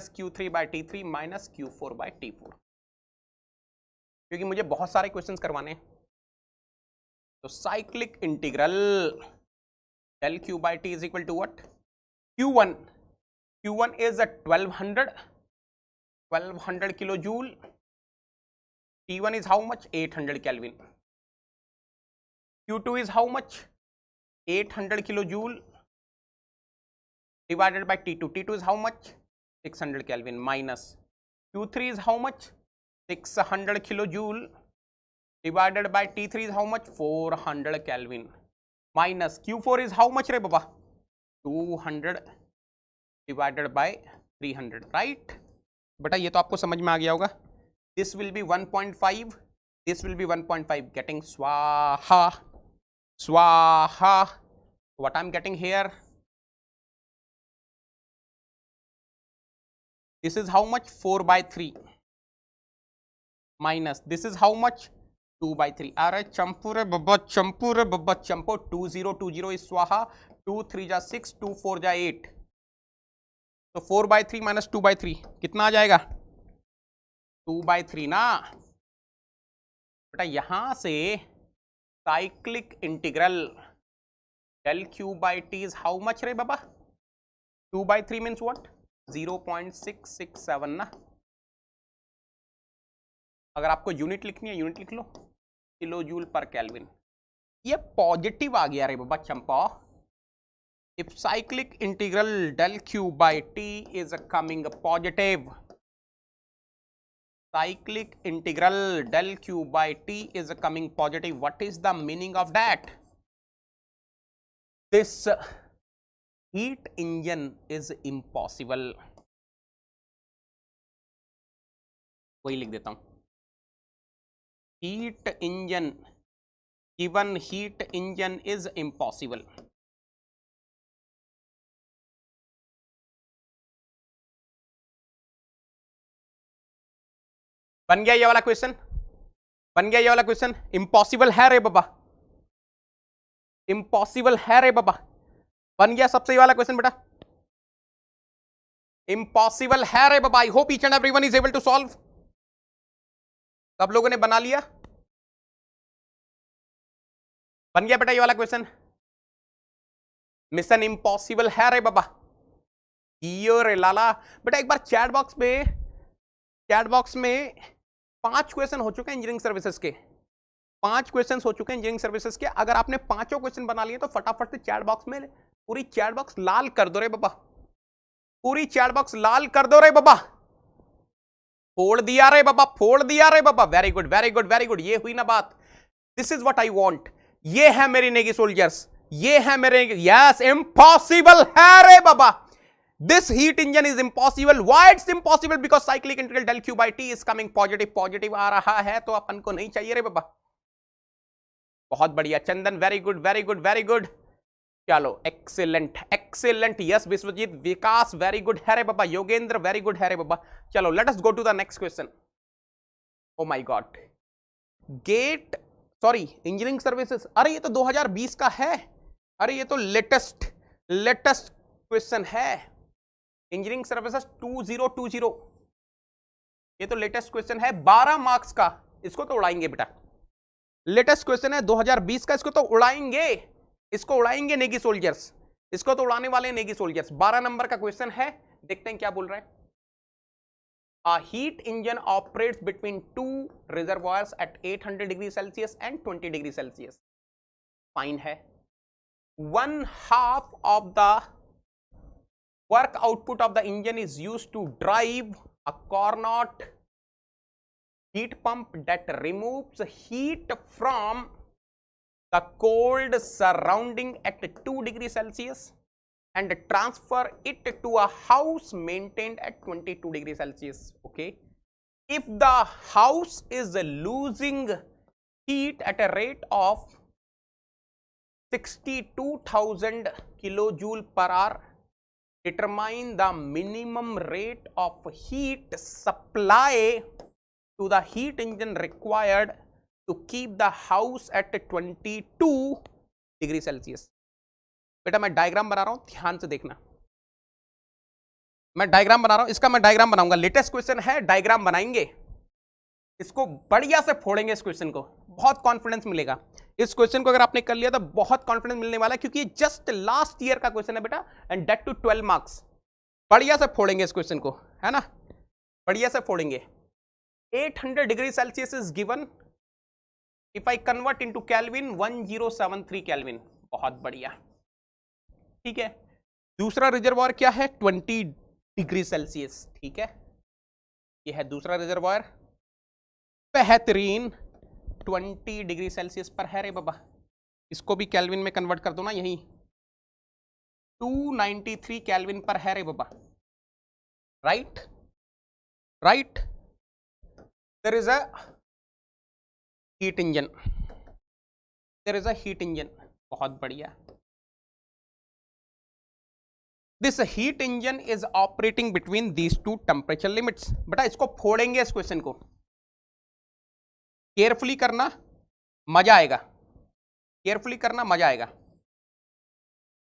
[SPEAKER 1] -Q3 by T3 minus Q4 by T4, क्योंकि मुझे बहुत सारे क्वेश्चंस करवाने हैं। तो cyclic integral del Q by T is equal to what? Q1 is a 1200 kilojoule. T1 is how much? 800 Kelvin. Q2 is how much? 800 kilojoule divided by T2. T2 is how much? 600 Kelvin minus Q3 is how much? 600 kilojoule divided by T3 is how much? 400 Kelvin minus Q4 is how much रे बाबा? 200 divided by 300, right? बेटा ये तो आपको समझ में आ गया होगा। This will be 1.5, this will be 1.5, getting swaha, swaha. What I'm getting here? This is how much? 4 by 3 minus this is how much? 2 by 3. अरे चंपू रे बब्बा, चंपू रे बब्बा, चंपू। 2020 is स्वाहा, 2 3 जा 6, 2 4 जा 8, तो 4 by 3 माइनस 2 by 3 कितना आ जाएगा? 2 by 3 ना। बेटा यहां से cyclic integral del q by t is how much रे बाबा? 2/3 means what? 0.667 ना. अगर आपको यूनिट लिखनी है यूनिट लिख लो, किलो जूल पर केल्विन. ये पॉजिटिव आ गया रे बाबा चंपा. If cyclic integral del q by t is coming positive, cyclic integral del q by t is coming positive, what is the meaning of that? This heat engine is impossible. वही लिख देता हूं. Heat engine, given heat engine is impossible. बन गया ये वाला question? बन गया ये वाला क्वेश्चन? इम्पॉसिबल है रे बाबा, इम्पॉसिबल है रे बाबा. बन गया सबसे ये वाला क्वेश्चन बेटा. इम्पॉसिबल है रे बाबा. I hope each and everyone is able to solve. सब लोगों ने बना लिया? बन गया बेटा ये वाला क्वेश्चन? मिशन इम्पॉसिबल है रे बाबा. यो रे लाला. बेटा एक बार चैट बॉक्स में 5 क्वेश्चन हो चुके हैं इंजीनियरिंग सर्विसेज के. 5 क्वेश्चन हो चुके हैं इंजीनियरिंग सर्विसेज के. अगर आपने 5 क्वेश्चन बना लिए तो फटाफट से चैट बॉक्स में पूरी चैट बॉक्स लाल कर दो रे बाबा. पूरी चैट बॉक्स लाल कर दो रे बाबा. फोड़ दिया रे बाबा, फोड़ दिया रे बाबा. Very good very good very good. ये हुई ना बात. This is what I want. ये है मेरी नेगी सोल्जर्स, ये है मेरे. यस, इम्पॉसिबल है रे बाबा. This heat engine is impossible. Why it's impossible? Because cyclic integral del q by t is coming positive. Positive आ रहा है तो अपन को नहीं चाहिए रे बाबा. बहुत बढ़िया Chandan. Very good very good very good. चलो excellent excellent. Yes Vishwajeet. Vikas very good है रे बाबा. योगेंद्र वेरी गुड है रे बाबा. चलो let us go to the next question. Oh my god. GATE sorry engineering services. अरे ये तो 2020 का है. अरे ये तो लेटेस्ट क्वेश्चन है. Engineering services 2020. ये तो लेटेस्ट क्वेश्चन है 12 मार्क्स का. इसको तो उड़ाएंगे बेटा. लेटेस्ट क्वेश्चन है 2020 का. इसको तो उड़ाएंगे, इसको उड़ाएंगे नेगी सोल्जर्स. इसको तो उड़ाने वाले नेगी सोल्जर्स. 12 नंबर का क्वेश्चन है. देखते हैं क्या बोल रहे हैं. A heat engine operates between 2 reservoirs at 800 degrees Celsius and 20 degrees Celsius. Fine है. 1/2 of the work output of the engine is used to drive a Carnot heat pump that removes heat from the cold surrounding at 2 degrees Celsius and transfer it to a house maintained at 22 degrees Celsius. Okay. If the house is losing heat at a rate of 62,000 kilojoule per hour, determine the minimum rate of heat supply to the heat engine required to keep the house at 22 degrees Celsius. बेटा मैं diagram बना रहा हूं, ध्यान से देखना. मैं diagram बना रहा हूं, इसका मैं डायग्राम बनाऊंगा. लेटेस्ट क्वेश्चन है, डायग्राम बनाएंगे. इसको बढ़िया से फोड़ेंगे. इस क्वेश्चन को बहुत कॉन्फिडेंस मिलेगा. इस क्वेश्चन को अगर आपने कर लिया तो बहुत कॉन्फिडेंस मिलने वाला है, क्योंकि ये जस्ट लास्ट ईयर का क्वेश्चन है बेटा, एंड दैट टू 12 मार्क्स. बढ़िया से फोड़ेंगे इस क्वेश्चन को, है ना. बढ़िया से फोड़ेंगे. 800 degree Celsius is given. If I convert into kelvin 1073 kelvin. बहुत बढ़िया. ठीक है. दूसरा रिजर्वायर क्या है? 20 डिग्री सेल्सियस. ठीक है, ये है दूसरा रिजर्वायर. बेहतरीन. 20 डिग्री सेल्सियस पर है रे बाबा. इसको भी केल्विन में कन्वर्ट कर दो ना. यही 293 केल्विन पर है रे बाबा. Right right. There is a heat engine. There is a heat engine. बहुत बढ़िया. This heat engine is operating between these two temperature limits. बेटा इसको फोड़ेंगे इस क्वेश्चन को. केयरफुली करना, मजा आएगा. केयरफुली करना, मजा आएगा.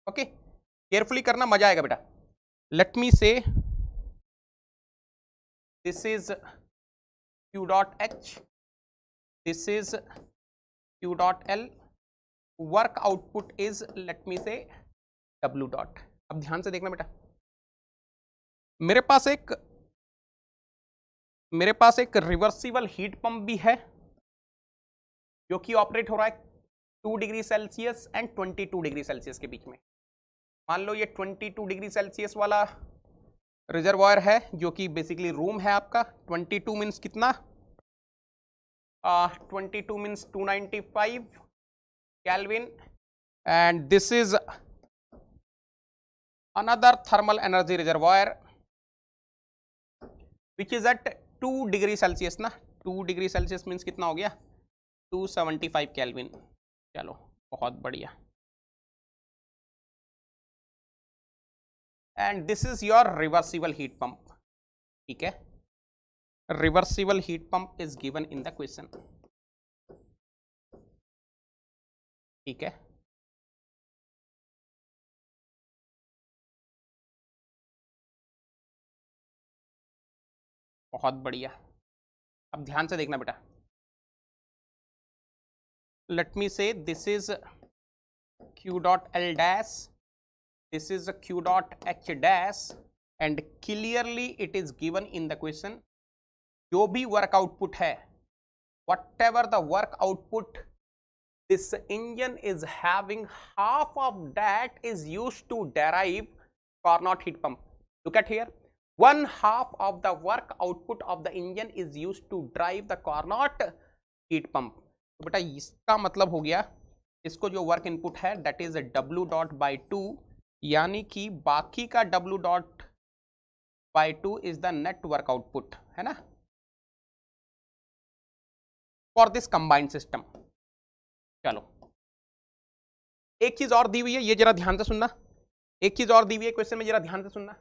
[SPEAKER 1] ओके, केयरफुली करना, मजा आएगा बेटा. लेट मी से this is Q dot H, this is Q dot L, work output is let me say W dot. अब ध्यान से देखना बेटा, मेरे पास एक रिवर्सिबल हीट पंप भी है जो कि ऑपरेट हो रहा है 2 degree Celsius and 22 degree Celsius के बीच में। मान लो ये 22 डिग्री सेल्सियस वाला रिजर्वायर है जो कि बेसिकली रूम है आपका। 22 मीन्स कितना? 22 means 295 kelvin, and this is another thermal energy reservoir which is at 2 degree Celsius ना। 2 डिग्री सेल्सियस मीन्स कितना हो गया? 275 केल्विन। चलो बहुत बढ़िया। And this is your reversible heat pump. ठीक है, reversible heat pump is given in the question. ठीक है, बहुत बढ़िया। अब ध्यान से देखना बेटा, लेट मी से this is Q dot L dash, this is Q dot H dash, and clearly it is given in the question, जो भी वर्क आउटपुट है, whatever the work output this engine is having, half of that is used to derive Carnot heat pump. Look at here, 1/2 of the work output of the engine is used to drive the Carnot heat pump. तो बेटा इसका मतलब हो गया, इसको जो work input है that is W dot by 2, यानी कि बाकी का W dot by 2 is the net work output, है ना, फॉर दिस कंबाइंड सिस्टम। चलो एक चीज और दी हुई है, ये जरा ध्यान से सुनना। एक चीज और दी हुई है क्वेश्चन में, जरा ध्यान से सुनना।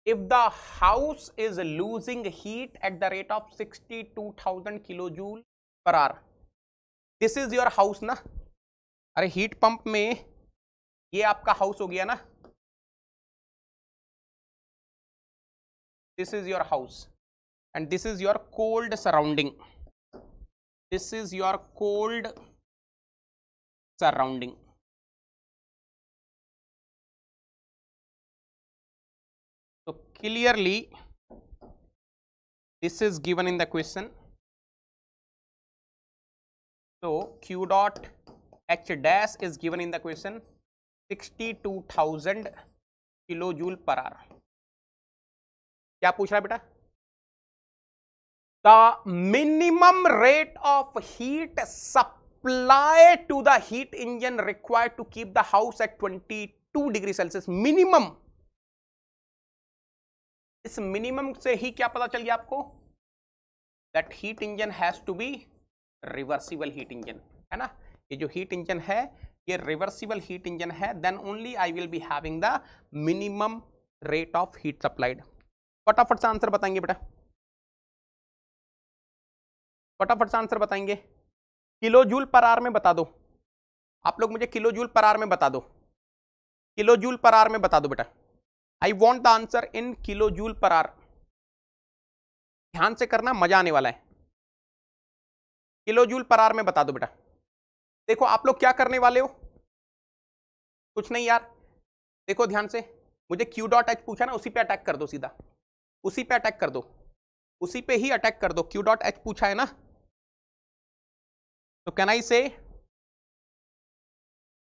[SPEAKER 1] If the house is losing heat at the rate of 62,000 kilojoule per hour, this is your house ना। अरे हीट पंप में ये आपका हाउस हो गया ना, this is your house and this is your cold surrounding, this is your cold surrounding. तो clearly this is given in the question. So Q dot H dash is given in the question, 62,000 kilojoule per hour. क्या पूछ रहा है बेटा? The minimum rate of heat supply to the heat engine required to keep the house at 22 degree Celsius. Minimum. इस minimum से ही क्या पता चल गया आपको? That heat engine has to be reversible heat engine, है ना। ये जो हीट इंजन है ये रिवर्सिबल हीट इंजन है, then only I will be having the minimum rate of heat supplied. फटाफट से आंसर बताएंगे बेटा, फटाफट से आंसर बताएंगे। किलो जूल पर आवर में बता दो आप लोग, मुझे किलो जूल पर आवर में बता दो, किलो जूल पर आवर में बता दो बेटा। आई want the answer in kilo joule per hour. ध्यान से करना, मजा आने वाला है। किलो जूल पर आवर में बता दो बेटा। देखो आप लोग क्या करने वाले हो, कुछ नहीं यार, देखो ध्यान से, मुझे Q डॉट H पूछा ना, उसी पे अटैक कर दो सीधा, उसी पे अटैक कर दो, उसी पे ही अटैक कर दो। Q डॉट H पूछा है ना, तो कैन आई से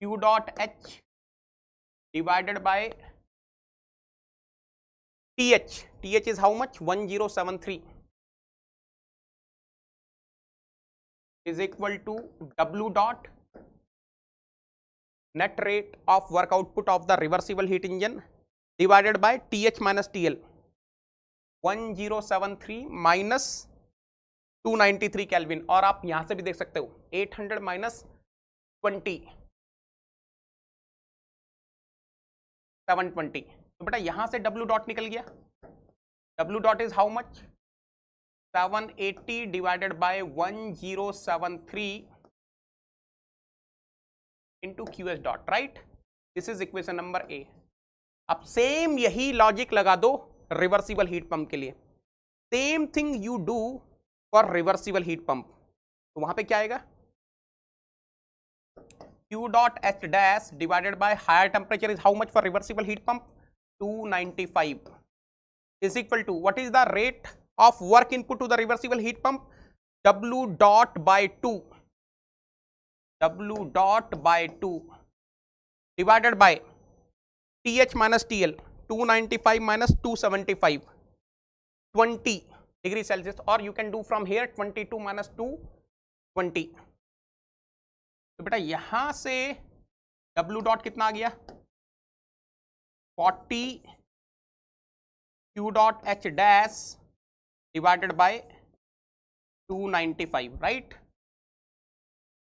[SPEAKER 1] Q dot H divided by TH, TH is how much? 1073 is equal to W dot net rate of work output of the reversible heat engine divided by TH minus TL. 1073 minus 293 kelvin, और आप यहां से भी देख सकते हो 800 minus 20 720। तो बेटा यहां से W डॉट निकल गया, W dot is how much? 780 divided by 1073 into QS dot, right? This is equation number A. अब सेम यही लॉजिक लगा दो रिवर्सिबल हीट पंप के लिए। Same thing you do for reversible heat pump. तो वहां पे क्या आएगा, Q dot H dash divided by higher temperature is how much for reversible heat pump, 295 is equal to what is the rate of work input to the reversible heat pump, W dot by 2, W dot by 2 divided by TH minus TL, 295 minus 275, 20 degree Celsius, or you can do from here 22 minus 2, 20. तो बेटा यहां से W dot कितना आ गया, 40 Q dot H dash divided by 295, right.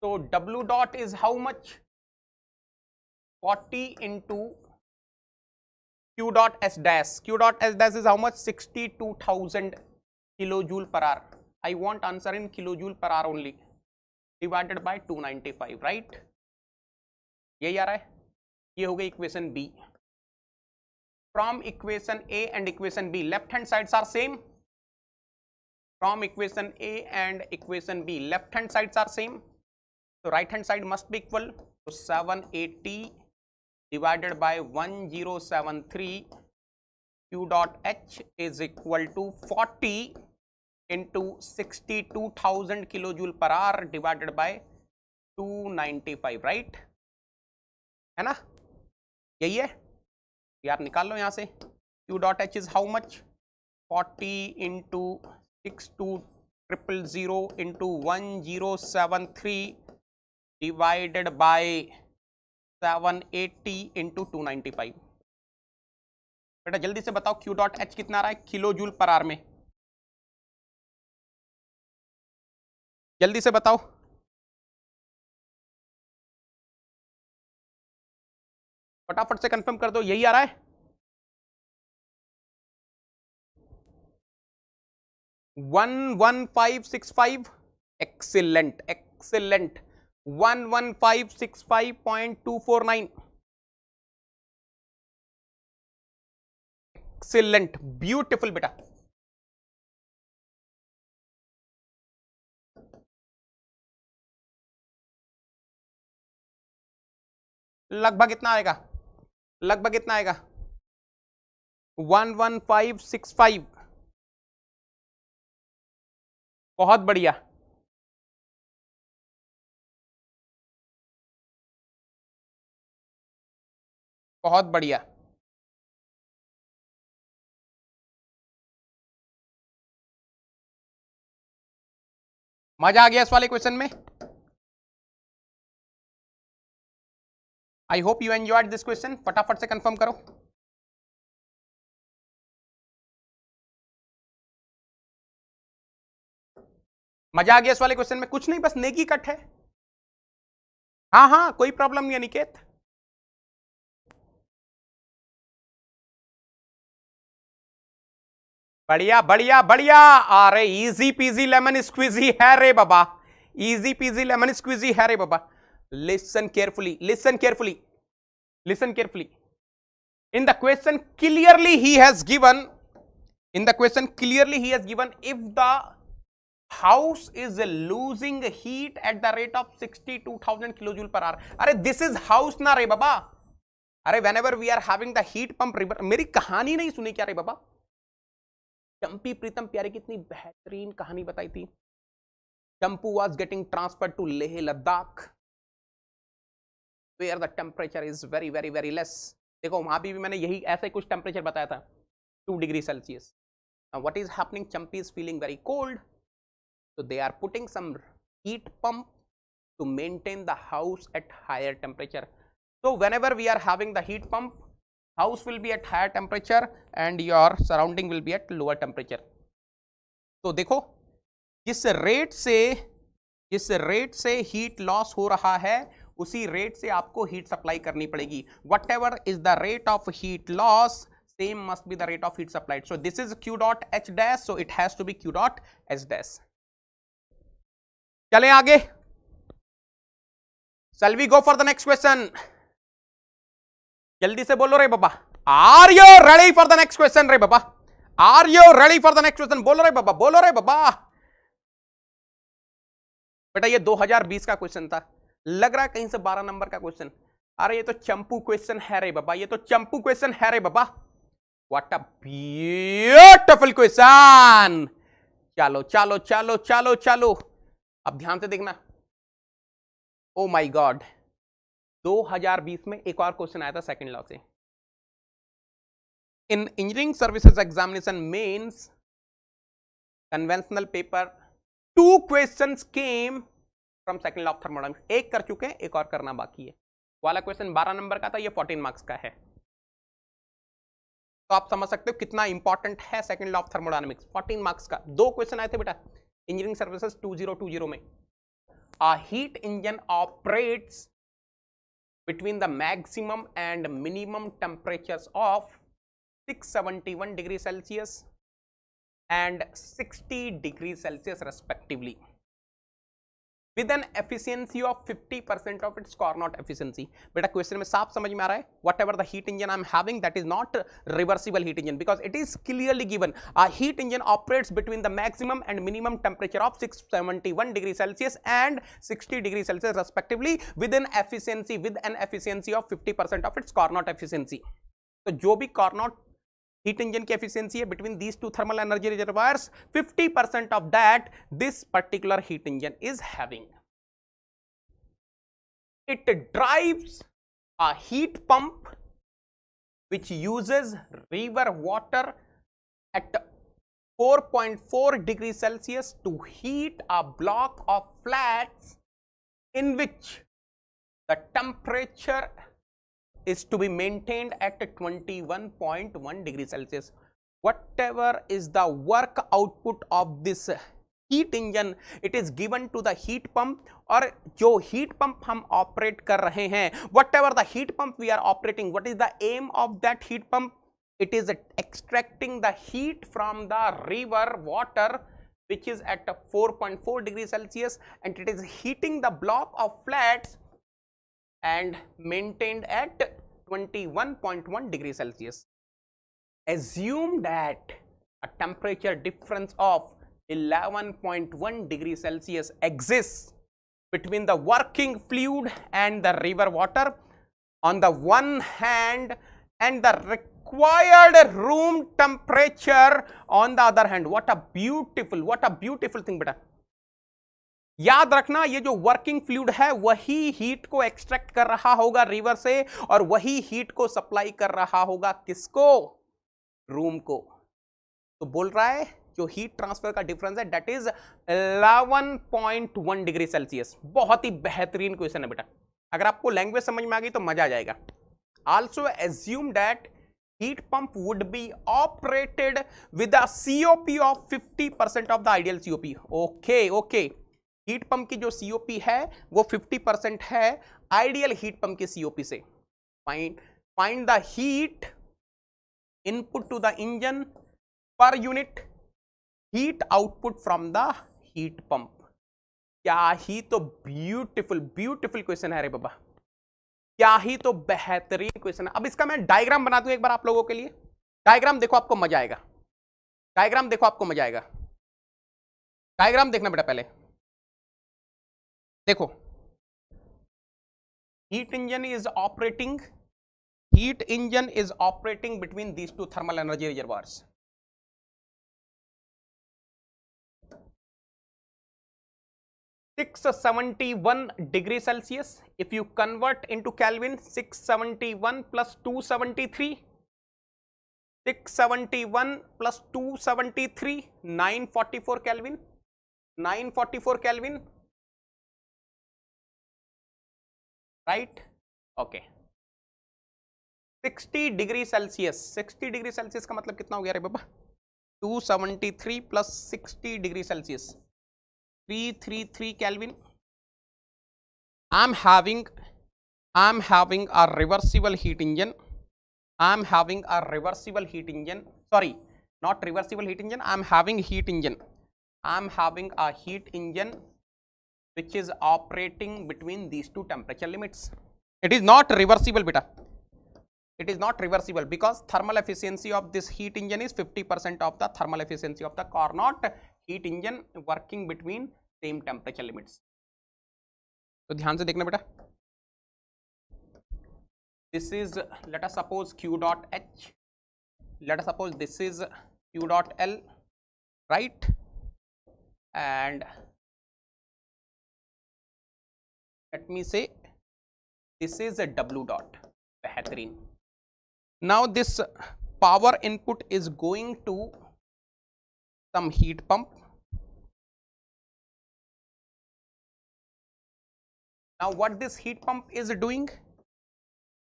[SPEAKER 1] तो W dot is how much, 40 into Q dot S dash. Q dot S dash is how much, 62,000 kilojoule per hour. I want answer in kilojoule per hour only. Divided by 295, right? यही आ रहा है. ये हो गई equation B. From equation A and equation B, left hand sides are same. From equation A and equation B, left hand sides are same. So right hand side must be equal. So 780 divided by 1073 Q dot H is equal to 40 into 62,000 kilojoule per hour divided by 295, right? है ना, यही है यार. निकाल लो यहां से. Q dot H is how much, 40 into 62,000 into 1073 divided by 780 into 295. बेटा जल्दी से बताओ Q dot H कितना आ रहा है किलो जूल पर आवर में, जल्दी से बताओ. फटाफट से कंफर्म कर दो, यही आ रहा है. 11565. Excellent excellent. 11565.249. एक्सीलेंट, ब्यूटीफुल बेटा. लगभग इतना आएगा, लगभग इतना आएगा 11565. बहुत बढ़िया. बहुत बढ़िया. मजा आ गया इस वाले क्वेश्चन में. I hope you enjoyed this question. फटाफट से कंफर्म करो. मजा आ गया इस वाले क्वेश्चन में. कुछ नहीं, बस नेकी कट है. हाँ हाँ, कोई प्रॉब्लम नहीं है निकेत. बढ़िया बढ़िया बढ़िया. अरे इजी पीजी लेमन स्क्वीजी है रे बाबा, इजी पीजी लेमन स्क्वीजी है रे बाबा. Listen carefully, listen carefully, listen carefully. in the question clearly he has given, in the question clearly he has given if the house is losing heat at the rate of 62,000 kilojoule per hour. अरे this is house ना रे बाबा. अरे whenever we are having the heat pump, मेरी कहानी नहीं सुनी क्या रे बाबा. चंपी प्रीतम प्यारे कितनी बेहतरीन कहानी बताई थी. चंपू was getting transferred to Leh Ladakh where the temperature is very very very less. देखो वहां भी मैंने यही ऐसे कुछ टेम्परेचर बताया था, 2 degree Celsius. what is happening, Champi is feeling very cold, so they are putting some heat pump to maintain the house at higher temperature. So whenever we are having the heat pump, house will be at higher temperature and your surrounding will be at lower temperature. तो देखो जिस rate से heat loss हो रहा है उसी rate से आपको हीट सप्लाई करनी पड़ेगी. What ever is the rate of heat loss, same must be the rate of heat supplied. So this is Q dot H dash, so it has to be Q dot H dash. चलें आगे. Shall we go for the next question? जल्दी से बोलो रे बाबा. Are you ready for the next question रे बाबा? Are you ready for the next question? बोलो रे बाबा, बोलो रे बाबा. बेटा ये 2020 का क्वेश्चन था, लग रहा है कहीं से 12 नंबर का क्वेश्चन। अरे ये तो चंपू क्वेश्चन है रे बाबा, ये तो चंपू क्वेश्चन है रे बाबा। What a beautiful question. चलो चलो चलो चलो चलो, अब ध्यान से देखना। ओ माय गॉड, 2020 में एक और क्वेश्चन आया था सेकंड लॉ से। In engineering services examination mains conventional paper 2 questions came from second law of thermodynamics. एक कर चुके हैं, एक और करना बाकी है। वाला क्वेश्चन 12 नंबर का था, ये 14 मार्क्स का है। तो आप समझ सकते हो कितना इंपॉर्टेंट है second law of thermodynamics. 14 marks का 2 क्वेश्चन आए थे बेटा इंजीनियरिंग सर्विसेज 2020 में। अ heat engine operates between the maximum and minimum temperatures of 671 degrees Celsius and 60 degrees Celsius respectively with an efficiency of 50% of its Carnot efficiency. बेटा question में साफ समझ में आ रहा है, whatever the heat engine I am having, that is not reversible heat engine, because it is clearly given a heat engine operates between the maximum and minimum temperature of 671 degrees Celsius and 60 degrees Celsius respectively with an efficiency of 50% of its Carnot efficiency. तो जो भी Carnot heat engine की efficiency है between these two thermal energy reservoirs, 50% of that this particular heat engine is having. It drives a heat pump which uses river water at 4.4 degrees Celsius to heat a block of flats in which the temperature is to be maintained at 21.1 degrees Celsius. Whatever is the work output of this heat engine, it is given to the heat pump. और जो heat pump हम operate कर रहे हैं, whatever the heat pump we are operating, what is the aim of that heat pump? It is extracting the heat from the river water which is at 4.4 degrees Celsius and it is heating the block of flats and maintained at 21.1 degrees Celsius. Assume that a temperature difference of 11.1 degrees Celsius exists between the working fluid and the river water on the one hand and the required room temperature on the other hand. What a beautiful thing बेटा। याद रखना ये जो working fluid है वही heat को extract कर रहा होगा रिवर से और वही हीट को सप्लाई कर रहा होगा किसको? रूम को। तो बोल रहा है जो हीट ट्रांसफर का डिफरेंस है दैट इज 11.1 डिग्री सेल्सियस। बहुत ही बेहतरीन क्वेश्चन है बेटा, अगर आपको लैंग्वेज समझ में आ गई तो मजा आ जाएगा। Also assume that heat pump would be operated with a COP of 50% of the ideal COP. okay. Heat pump की जो COP है वो 50% है आइडियल हीट पंप की COP से। Find the heat input to the engine per unit heat output from the heat pump. क्या ही तो ब्यूटीफुल क्वेश्चन है रे बाबा, क्या ही तो बेहतरीन क्वेश्चन है। अब इसका मैं डायग्राम बना दूं एक बार आप लोगों के लिए। डायग्राम देखो आपको मजा आएगा, डायग्राम देखना बेटा। पहले देखो, heat engine is operating between these two thermal energy reservoirs. (671 Celsius. If you convert into Kelvin, 671 plus 273, 671 plus 273, 944 Kelvin. 944 Kelvin. Right, okay. 60 degree Celsius, 60 degree Celsius का मतलब कितना हो गया रे बाबा? 273 plus 60 degree Celsius 333 kelvin. I am having a reversible heat engine. Sorry, not reversible heat engine, I am having a heat engine which is operating between these two temperature limits. It is not reversible beta, it is not reversible because thermal efficiency of this heat engine is 50% of the thermal efficiency of the Carnot heat engine working between same temperature limits. तो ध्यान से देखना बेटा, this is late us suppose q dot h, let us suppose this is q dot l, right, and let me say this is a w dot. बेहतरीन. Now this power input is going to some heat pump. Now what this heat pump is doing?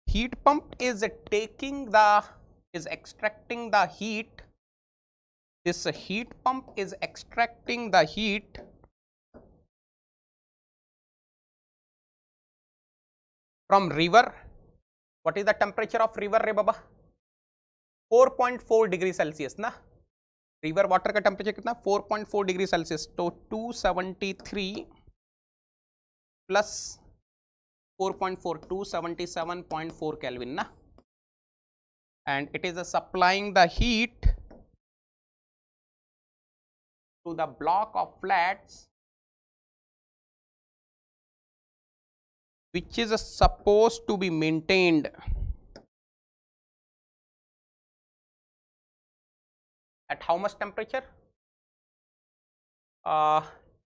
[SPEAKER 1] Heat pump is extracting the heat. This heat pump is extracting the heat from river. What is the temperature of river रे बाबा? 4.4 degree Celsius ना. River water का temperature कितना? 4.4 degree Celsius. तो 273 plus 4.4, 277.4 kelvin ना. And it is supplying the heat to the block of flats which is supposed to be maintained at how much temperature?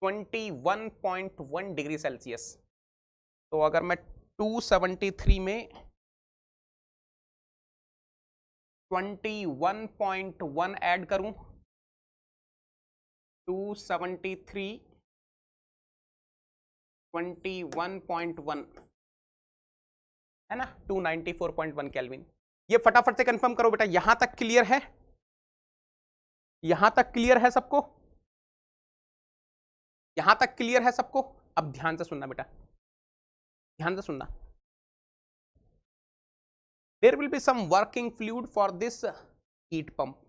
[SPEAKER 1] 21.1 degree Celsius. तो अगर मैं 273 में 21.1 add करूं, 273 21.1 है ना, 294.1 केल्विन. ये फटाफट से कंफर्म करो बेटा. यहां तक क्लियर है? यहां तक क्लियर है सबको? यहां तक क्लियर है सबको? अब ध्यान से सुनना बेटा, ध्यान से सुनना. There will be some working fluid for this heat pump.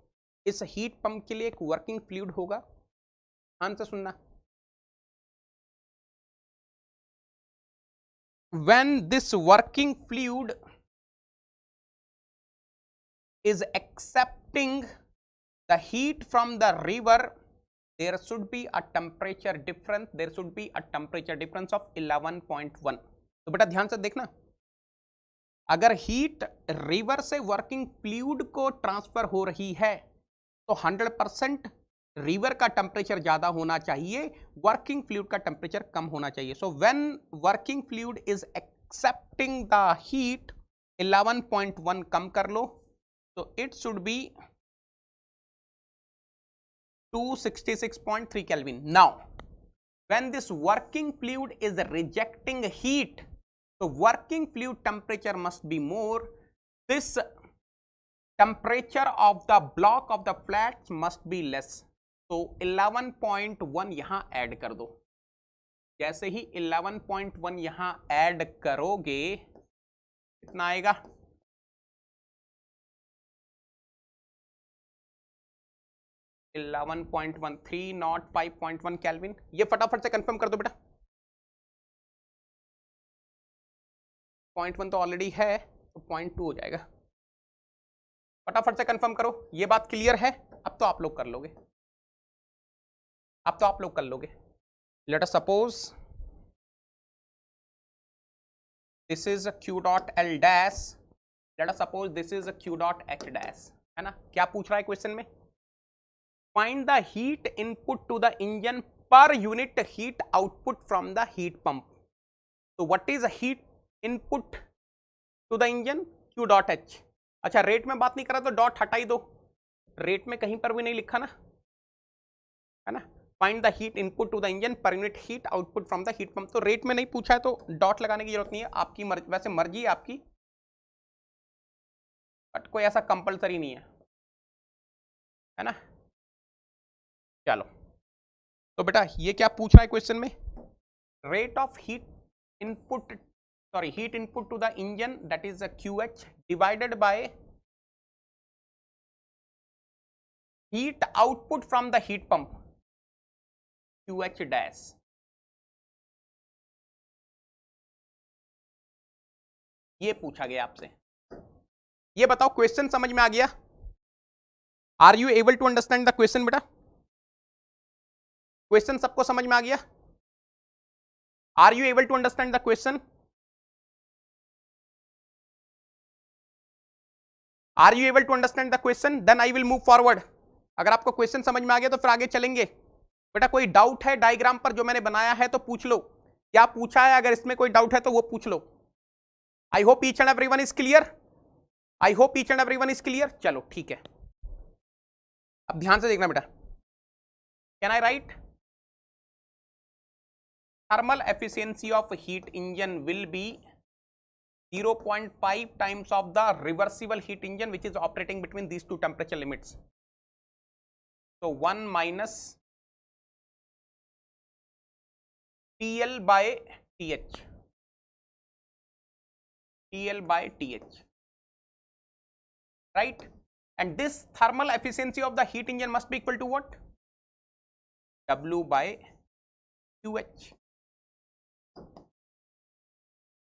[SPEAKER 1] इस हीट पंप के लिए एक वर्किंग फ्लूइड होगा. ध्यान से सुनना. when this working fluid is accepting the heat from the river, there should be a temperature difference. There should be a temperature difference of 11.1. तो बेटा ध्यान से देखना, अगर हीट रिवर से वर्किंग फ्लूइड को ट्रांसफर हो रही है तो 100% रिवर का टेम्परेचर ज्यादा होना चाहिए, वर्किंग फ्लूइड का टेम्परेचर कम होना चाहिए. So when working fluid is accepting the heat 11.1 कम कर लो, तो it should be 266.3 kelvin. Now when this working fluid is rejecting heat, तो working fluid temperature must be more. This temperature of the block of the flats must be less. तो 11.1 यहां add कर दो. जैसे ही 11.1 यहां ऐड करोगे, कितना आएगा? Eleven 305.1 kelvin. ये फटाफट से कंफर्म कर दो बेटा. 0.1 तो ऑलरेडी है, तो 0.2 हो जाएगा. फटाफट से कंफर्म करो. ये बात क्लियर है? अब तो आप लोग कर लोगे, अब तो आप लोग कर लोगे. Let us suppose this is q dot l dash, let us suppose this is q dot h dash, है ना. क्या पूछ रहा है क्वेश्चन में? Find the heat input to the engine per unit heat output from the heat pump. तो what is heat input to the engine? q dot h. अच्छा, rate में बात नहीं करा तो डॉट हटा ही दो. रेट में कहीं पर भी नहीं लिखा ना, है ना. Find the heat input to the engine per unit heat output from the heat pump. तो रेट में नहीं पूछा है तो डॉट लगाने की जरूरत नहीं है. आपकी मर्जी, वैसे मर्जी है आपकी, बट कोई ऐसा कंपलसरी नहीं है ना. चलो, तो बेटा ये क्या पूछ रहा है क्वेश्चन में? Rate of heat input, sorry, heat input to the engine, that is QH divided by heat output from the heat pump QH dash. ये पूछा गया आपसे. ये बताओ क्वेश्चन समझ में आ गया? Are you able to understand the question बेटा? क्वेश्चन सबको समझ में आ गया? Are you able to understand the question? Are you able to understand the question? Then I will move forward. अगर आपको क्वेश्चन समझ में आ गया तो फिर आगे चलेंगे. बेटा कोई डाउट है डायग्राम पर जो मैंने बनाया है तो पूछ लो. क्या पूछा है? अगर इसमें कोई डाउट है तो वो पूछ लो. I hope each and everyone is clear. I hope each and everyone is clear. चलो ठीक है, अब ध्यान से देखना बेटा. Can I write? Thermal efficiency of heat engine will be 0.5 times of the reversible heat engine which is operating between these two temperature limits. So 1 minus TL by TH. TL by TH. Right? And this thermal efficiency of the heat engine must be equal to what? W by QH.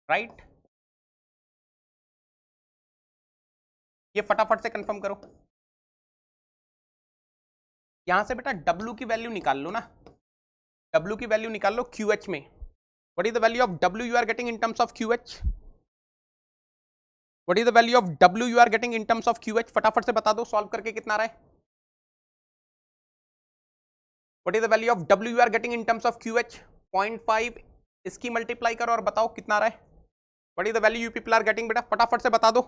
[SPEAKER 1] Right? ये फटाफट से confirm करो. यहां से बेटा W की value निकाल लो ना. W की वैल्यू निकाल लो QH में. What is the value of W you are getting in terms of QH? What is the value of W you are getting in terms of QH? फटाफट से बता दो सॉल्व करके कितना आ रहा है. What is the value of W you are getting in terms of QH? 0.5. इसकी multiply करो और बताओ कितना आ रहा है. What is the value you people are getting बेटा? फटाफट से बता दो.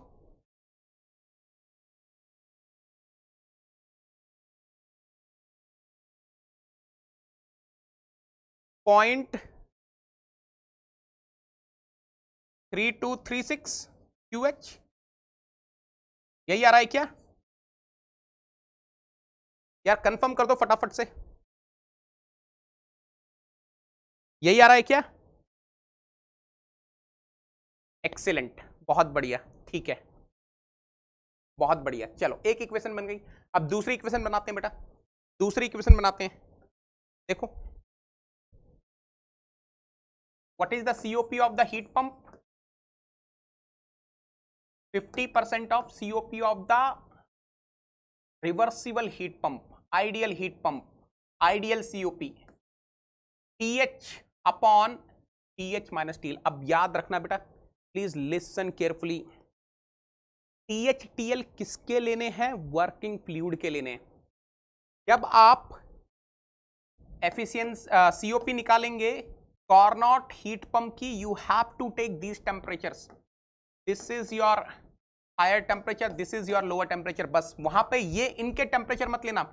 [SPEAKER 1] Point 3236 QH. यही आ रहा है क्या? यार कंफर्म कर दो फटाफट से. यही आ रहा है क्या? एक्सीलेंट, बहुत बढ़िया. ठीक है, बहुत बढ़िया. चलो एक इक्वेशन बन गई. अब दूसरी इक्वेशन बनाते हैं बेटा. दूसरी इक्वेशन बनाते हैं. देखो, what is the COP of the heat pump? 50% of COP of the reversible heat pump, ideal heat pump, ideal COP, TH upon TH minus TL. अब याद रखना बेटा, please listen carefully. TH TL किसके लेने हैं? वर्किंग फ्लूइड के लेने हैं. जब आप एफिशिएंसी COP निकालेंगे कॉर्नॉट हीट पंप की, you have to take these temperatures. This is your higher temperature, this is your lower temperature. बस वहां पे ये इनके टेम्परेचर मत लेना.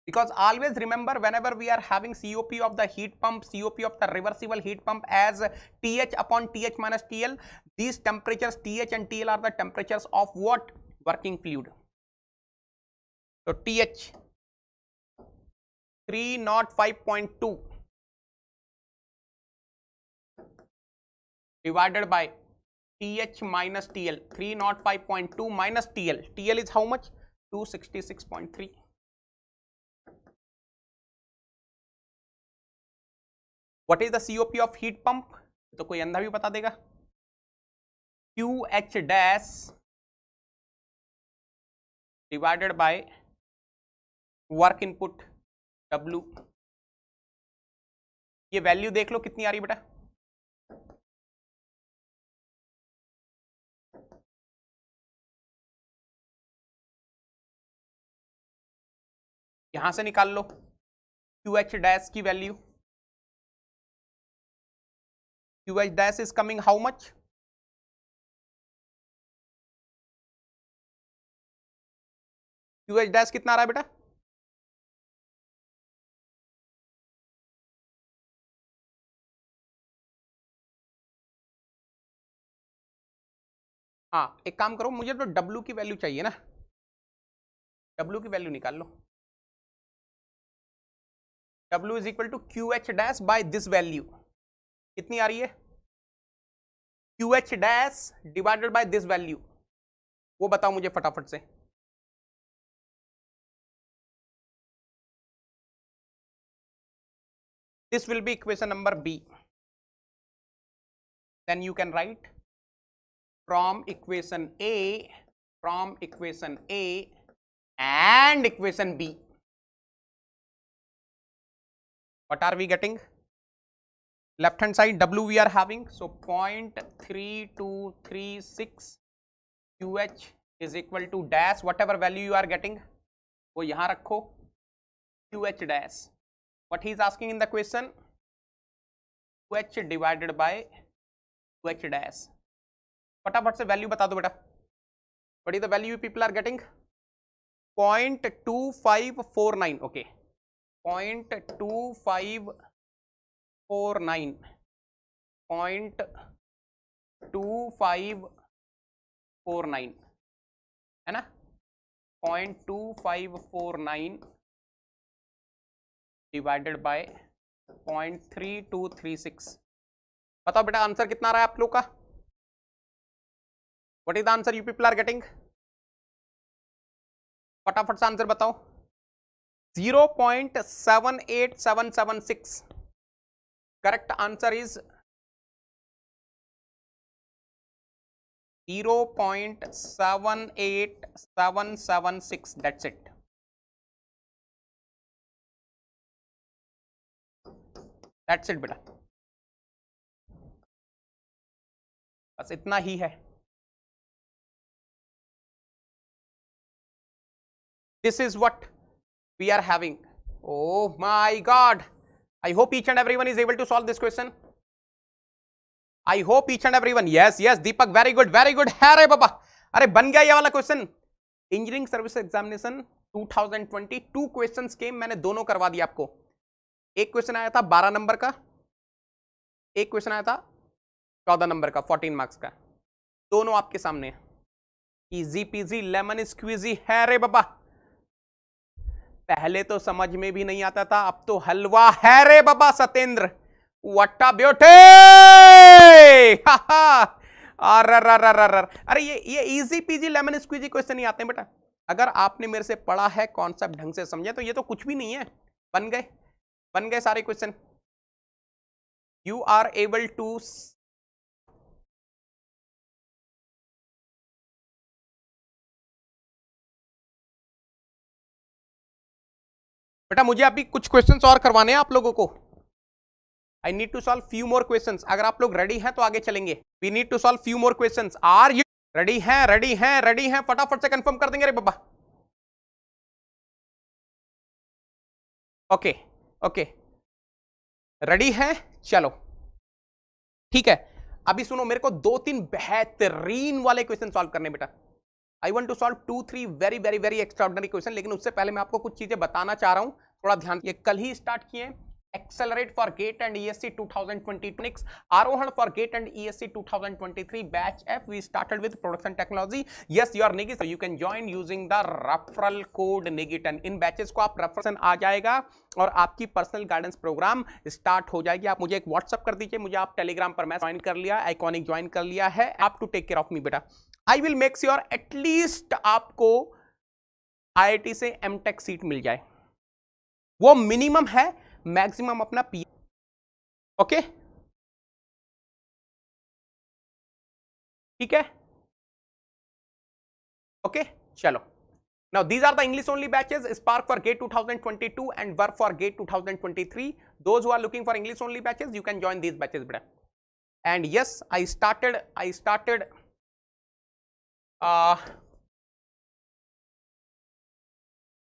[SPEAKER 1] Because always remember, whenever we are having COP of the heat pump, COP of the reversible heat pump as TH upon TH minus TL, these temperatures TH and TL are the temperatures of what? Working fluid. So TH 305.2 divided by TH minus TL. 305.2 minus TL. TL is how much? 266.3. What is the COP of heat pump? तो कोई अंधा भी बता देगा. QH dash divided by work input W. ये value देख लो कितनी आ रही बेटा. यहां से निकाल लो QH dash की value. QH dash is coming how much? QH dash कितना आ रहा है बेटा? हाँ, एक काम करो, मुझे तो W की वैल्यू चाहिए ना. W की वैल्यू निकाल लो. W is equal to QH dash by this value. कितनी आ रही है? QH dash divided by this value. वो बताओ मुझे फटाफट से. This will be equation number B. Then you can write from equation A and equation B. What are we getting? left hand side W we are having, so 0.3236 QH is equal to dash, whatever value you are getting वो यहां रखो, QH dash. What he is asking in the question, QH divided by QH dash. फटाफट से value बता दो बेटा. What is the value people are getting? 0.2549. okay, 0.2549, 0.2549 है ना, 0.2549 डिवाइडेड बाय 0.3236. बताओ बेटा आंसर कितना आ रहा है आप लोग का? What is the answer you people are getting? फटाफट से आंसर बताओ. 0.78776. Correct answer is 0.78776. That's it. That's it बेटा, बस इतना ही है. This is what we are having. Oh my God! I hope each and everyone is able to solve this question. I hope each and everyone. Yes, yes, Deepak, very good, very good. है रे बाबा, अरे बन गया ये वाला question. Engineering service examination 2020 2 questions के मैंने दोनों करवा दिया आपको. एक क्वेश्चन आया था 12 नंबर का, एक क्वेश्चन आया था 14 नंबर का 14 मार्क्स का. दोनों आपके सामने. इजी पीजी लेमन स्क्वीजी है रे बाबा. पहले तो समझ में भी नहीं आता था, अब तो हलवा है रे बाबा. Satyendra, what a beauty. अरे ये easy peasy lemon squeezy question ही आते हैं बेटा. अगर आपने मेरे से पढ़ा है, कॉन्सेप्ट ढंग से समझे, तो ये तो कुछ भी नहीं है. बन गए सारे question. You are able to बेटा, मुझे अभी कुछ क्वेश्चंस और करवाने हैं आप लोगों को. I need to solve few more questions. अगर आप लोग रेडी हैं तो आगे चलेंगे. We need to solve few more questions. Are you ready हैं? रेडी हैं, रेडी हैं. फटाफट से कंफर्म कर देंगे रे बाबा. ओके ओके, रेडी है, चलो ठीक है. अभी सुनो, मेरे को 2-3 बेहतरीन वाले क्वेश्चन सॉल्व करने बेटा. I want to solve 2-3 very very very extraordinary question. लेकिन उससे पहले मैं आपको कुछ चीजें बताना चाह रहा हूं, थोड़ा ध्यान. ये कल ही स्टार्ट किए accelerate for GATE and ESC 2020, Arohan for GATE and ESC 2023 batch एफ. We started with production technology. Yes, your निगिट, you can join using the referral code निगिटन. इन बैचेस को आप रेफरेंस आ जाएगा और आपकी पर्सनल गाइडेंस प्रोग्राम स्टार्ट हो जाएगी. आप मुझे एक व्हाट्सअप कर दीजिए. मुझे आप टेलीग्राम पर मैं ज्वाइन कर लिया, आइकॉनिक ज्वाइन कर लिया है. आप too take care of me बेटा. I will make sure at least आपको आईआईटी से एमटेक सीट मिल जाए. वो मिनिमम है, मैक्सिमम अपना पी. ओके, ठीक है. ओके, चलो. Now these are the English only batches. Spark for GATE 2022 and work for GATE 2023. Those who are looking for English only batches, you can join these batches बेटा. And yes, I started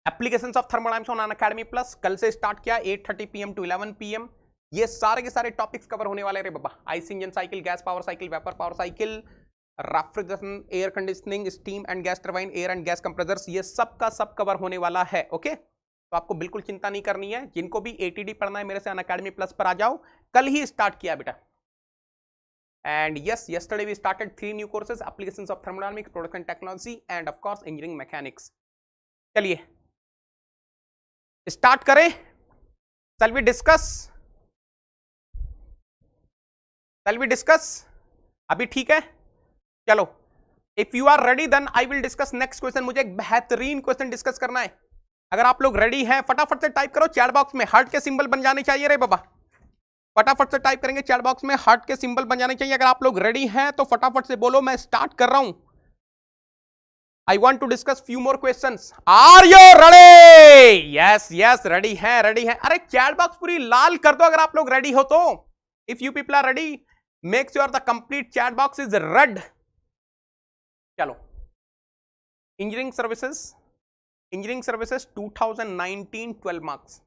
[SPEAKER 1] applications of thermodynamics on Unacademy plus. कल से start किया 8:30 PM to 11 PM. ये सारे के सारे topics cover होने वाले रे बाबा. IC engine cycle, gas power cycle, vapour power cycle, refrigeration, air conditioning, steam and gas turbine, air and gas compressors, ये सब का सब कवर होने वाला है. ओके, तो आपको बिल्कुल चिंता नहीं करनी है. जिनको भी एटीडी पढ़ना है मेरे से अनअकैडमी प्लस पर आ जाओ. कल ही स्टार्ट किया बेटा. And yes, yesterday we started 3 new courses: applications of thermodynamics, production technology, and of course engineering mechanics. चलिए स्टार्ट करें. Shall we discuss? अभी ठीक है, चलो. If you are ready, then I will discuss next question. मुझे एक बेहतरीन question discuss करना है. अगर आप लोग रेडी हैं, फटाफट से टाइप करो चैट बॉक्स में. हार्ट के सिंबल बन जाने चाहिए रे बाबा. फटाफट से टाइप करेंगे चैट बॉक्स में, हार्ट के सिंबल बन जाने चाहिए. अगर आप लोग रेडी हैं तो फटाफट से बोलो, मैं स्टार्ट कर रहा हूं. I want to discuss few more questions. Are you ready? Yes yes, ready है, रेडी है. अरे चैट बॉक्स पूरी लाल कर दो अगर आप लोग रेडी हो तो. If you people are ready, make sure the complete chat box is red. चलो, engineering services 2019 12 marks,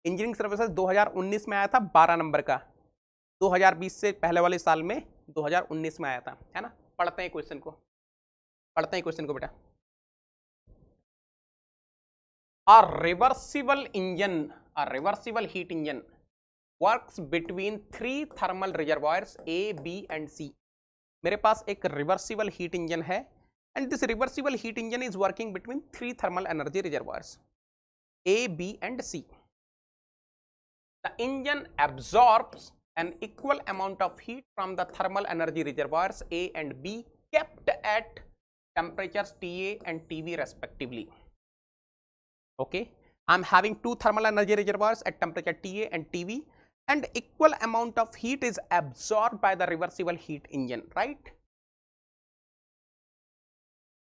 [SPEAKER 1] engineering services 2019 में आया था 12 नंबर का, 2020 से पहले वाले साल में 2019 में आया था, है ना। पढ़ते हैं क्वेश्चन को, बेटा। A reversible heat engine works between 3 thermal reservoirs A, B and C. मेरे पास एक रिवर्सिबल हीट इंजन है and this reversible heat engine is working between 3 thermal energy reservoirs A, B and C. The engine absorbs an equal amount of heat from the thermal energy reservoirs A and B kept at temperatures TA and TV respectively. Okay, I'm having 2 thermal energy reservoirs at temperature TA and TV, and equal amount of heat is absorbed by the reversible heat engine, right?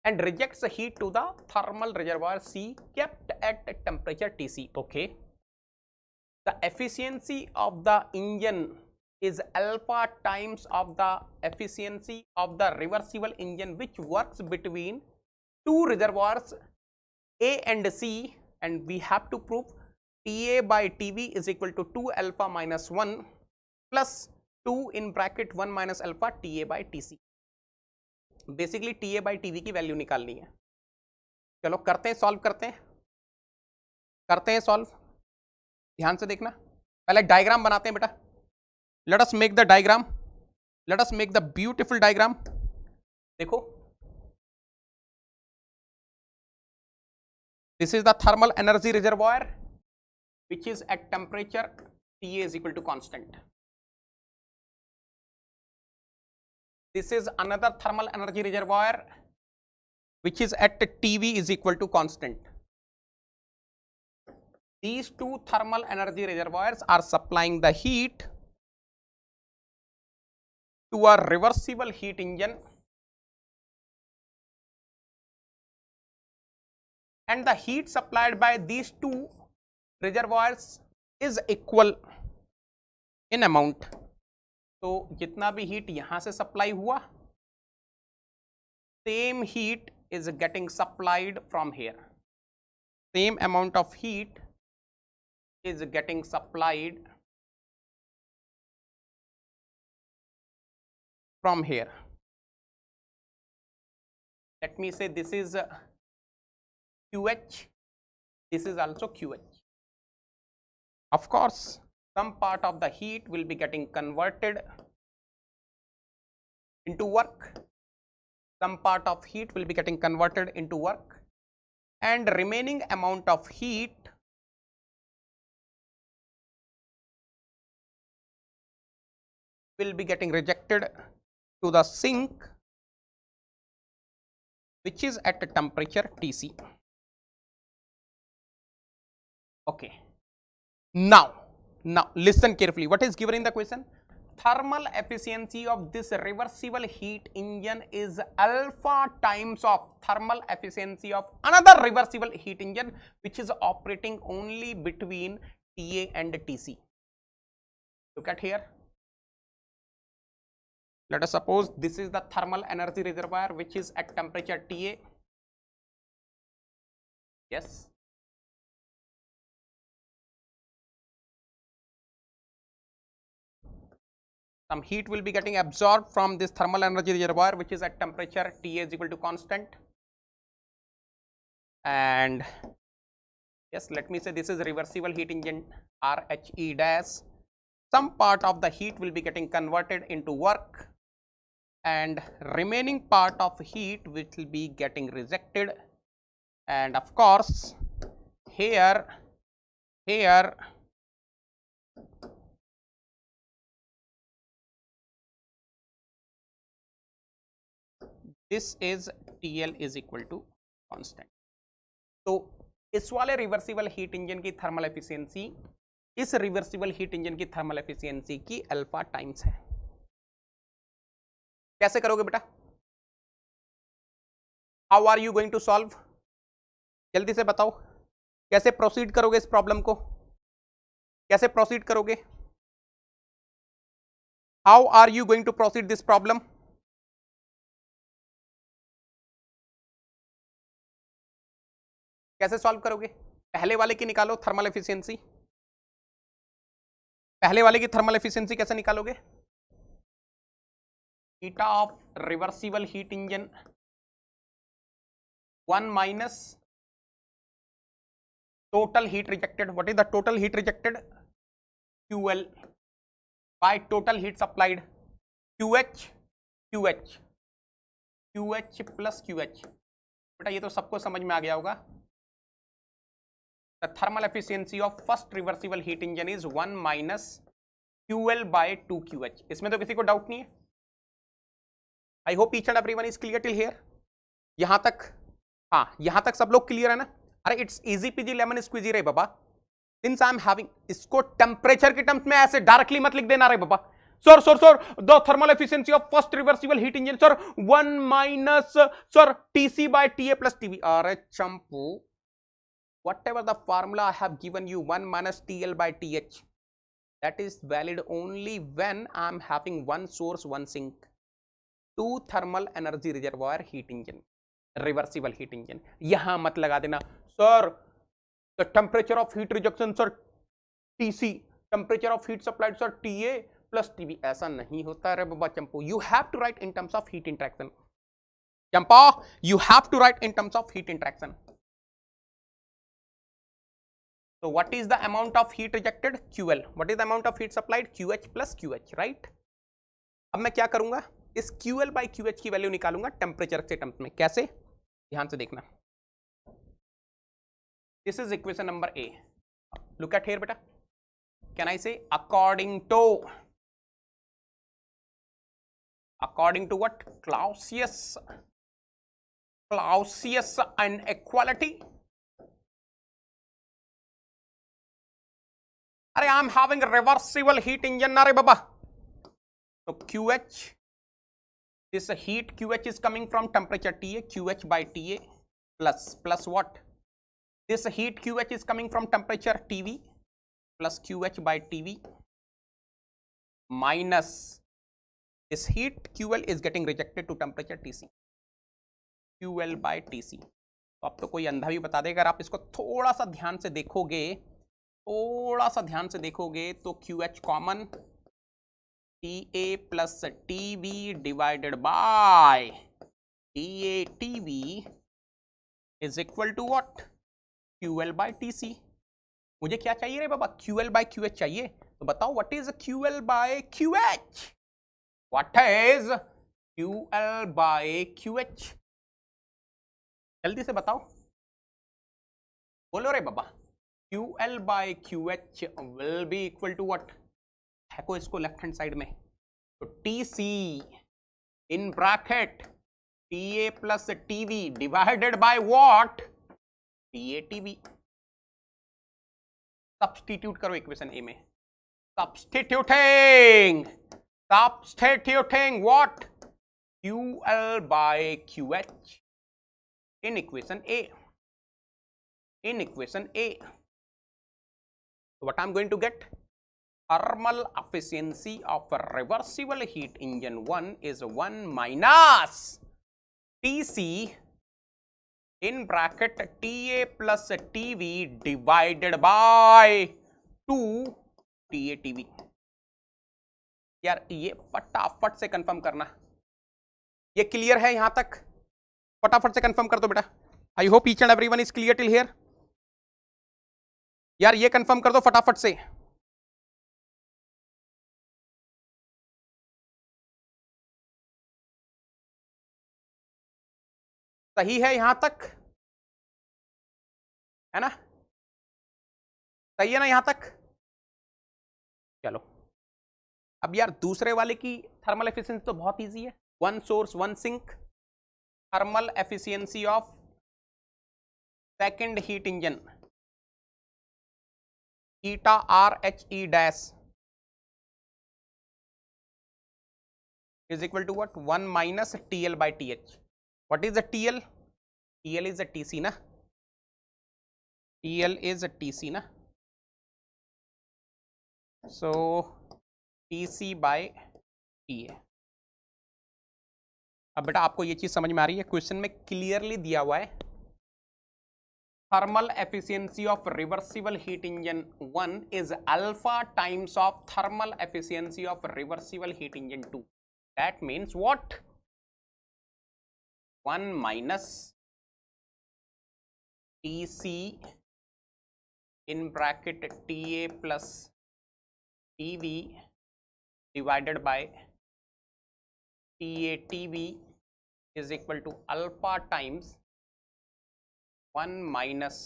[SPEAKER 1] And rejects the heat to the thermal reservoir C kept at temperature TC. Okay, the efficiency of the engine is alpha times of the efficiency of the reversible engine, which works between 2 reservoirs A and C, and we have to prove TA by TV is equal to 2 alpha minus 1 plus 2 in bracket 1 minus alpha TA by TC. Basically TA by TV की value निकालनी है। चलो करते हैं, solve करते हैं solve. ध्यान से देखना, पहले डायग्राम बनाते हैं बेटा। Let us make the diagram, let us make the beautiful diagram. देखो, this is the thermal energy reservoir which is at temperature TA is equal to constant. This is another thermal energy reservoir which is at TV is equal to constant. These 2 thermal energy reservoirs are supplying the heat to a reversible heat engine, and the heat supplied by these 2 reservoirs is equal in amount. तो जितना भी heat यहां से supply हुआ, same heat is getting supplied from here. Same amount of heat is getting supplied from here. Let me say this is QH, this is also QH. Of course, some part of the heat will be getting converted into work, some part of heat will be getting converted into work, and remaining amount of heat will be getting rejected to the sink which is at a temperature TC. Okay, now listen carefully, what is given in the question? Thermal efficiency of this reversible heat engine is alpha times of thermal efficiency of another reversible heat engine which is operating only between TA and TC. Look at here, let us suppose this is the thermal energy reservoir which is at temperature TA. Yes, some heat will be getting absorbed from this thermal energy reservoir which is at temperature TA is equal to constant, and yes, let me say this is reversible heat engine RHE dash. Some part of the heat will be getting converted into work, and remaining part of heat which will be getting rejected, and of course here this is TL is equal to constant. तो इस वाले reversible heat engine की thermal efficiency इस reversible heat engine की thermal efficiency की alpha times है। कैसे करोगे बेटा? How are you going to solve? जल्दी से बताओ, कैसे प्रोसीड करोगे इस प्रॉब्लम को? कैसे प्रोसीड करोगे? How are you going to proceed this problem? कैसे सॉल्व करोगे? पहले वाले की निकालो थर्मल एफिशिएंसी। पहले वाले की थर्मल एफिशिएंसी कैसे निकालोगे? Eta of reversible heat engine 1 minus total heat rejected. What is the total heat rejected? QL by total heat supplied. QH QH QH plus QH. बेटा ये तो सबको समझ में आ गया होगा. The thermal efficiency of first reversible heat engine is 1 minus QL by 2 QH. इसमें तो किसी को डाउट नहीं है. I hope each and everyone is clear till here. यहां तक, हाँ यहां तक सब लोग क्लियर है ना? अरे it's easy peasy lemon squeezy रे बाबा. सिंस आई एम हैविंग, इसको टेम्परेचर के टर्म्स में ऐसे डायरेक्टली मत लिख देना रे बाबा. Sir the thermal efficiency of first reversible heat engine sir 1 minus sir TC by TA plus TV. अरे चंपू, whatever the formula I have given you 1 minus TL by TH, that is valid only when I am having one source one sink, two thermal energy reservoir heat engine, reversible heat engine. यहां मत लगा देना sir the temperature of heat rejection sir TC, temperature of heat supplied sir TA plus TB. ऐसा नहीं होता रे बाबा चंपू. You have to write in terms of heat interaction. Champa, you have to write in terms of heat interaction. So what is the amount of heat rejected? QL. What is the amount of heat supplied? QH plus QH, right? अब मैं क्या करूंगा, इस QL by QH की value निकालूंगा temperature के terms में. कैसे? ध्यान से देखना. This is equation number A. Look at here beta. Can I say according to what? Clausius inequality. अरे आई am having reversible heat engine ना रे बाबा. तो QH, this heat QH is coming from temperature TA, QH by TA plus what? This heat QH is coming from temperature TV plus QH by TV minus this heat QL is getting rejected to temperature TC, QL by TC. तो अब तो कोई अंधा भी बता देगा. अगर आप इसको थोड़ा सा ध्यान से देखोगे तो QH common, TA plus TB divided by TA TB is equal to what? QL by TC. मुझे क्या चाहिए रे बाबा? QL by QH चाहिए. तो बताओ what is QL by QH? What is QL by QH? जल्दी से बताओ, बोलो रे बाबा. QL by QH will be equal to what? फेंको इसको लेफ्ट हैंड साइड में. तो TC in bracket TA plus TV divided by what? TA TV. Substitute करो इक्वेशन ए में. Substituting what? QL by QH in equation A. So what I'm going to get? Thermal efficiency of a reversible heat engine 1 is 1 minus TC in bracket TA plus TV divided by 2 TA TV. यार ये फटाफट से confirm करना. ये clear है यहां तक? फटाफट से कंफर्म कर दो बेटा. आई hope each and everyone is clear till here. यार ये कंफर्म कर दो फटाफट से. सही है यहां तक? है ना? सही है ना यहां तक? चलो अब यार दूसरे वाले की थर्मल एफिशिएंसी तो बहुत इजी है. One source one sink, thermal efficiency of second heat engine eta RHE dash is equal to what? 1 minus TL by TH. What is the TL? TL is a TC na. TL is a TC na. So TC by TA। अब बेटा आपको ये चीज समझ में आ रही है, question में क्लियरली दिया हुआ है thermal efficiency of reversible heat engine 1 is alpha times of thermal efficiency of reversible heat engine 2. That means what? 1 minus TC in bracket TA plus TV divided by TA TV is equal to alpha times 1 minus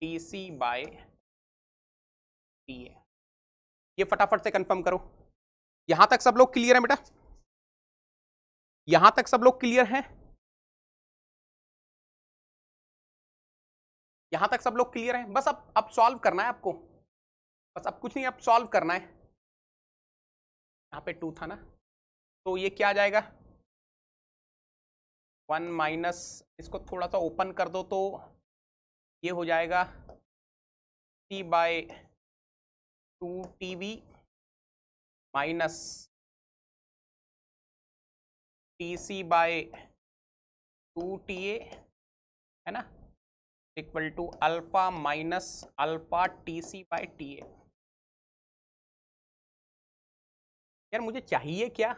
[SPEAKER 1] TC by TA। ये फटाफट से confirm करो। यहां तक सब लोग clear है बेटा? यहां तक सब लोग क्लियर हैं? यहां तक सब लोग क्लियर हैं? बस अब सॉल्व करना है आपको, बस अब कुछ नहीं, अब सॉल्व करना है। यहां पे 2 था ना, तो ये क्या आ जाएगा 1 माइनस, इसको थोड़ा सा ओपन कर दो तो ये हो जाएगा T by 2TV minus TC by 2TA, है ना, equal to alpha minus alpha TC by TA। यार मुझे चाहिए क्या?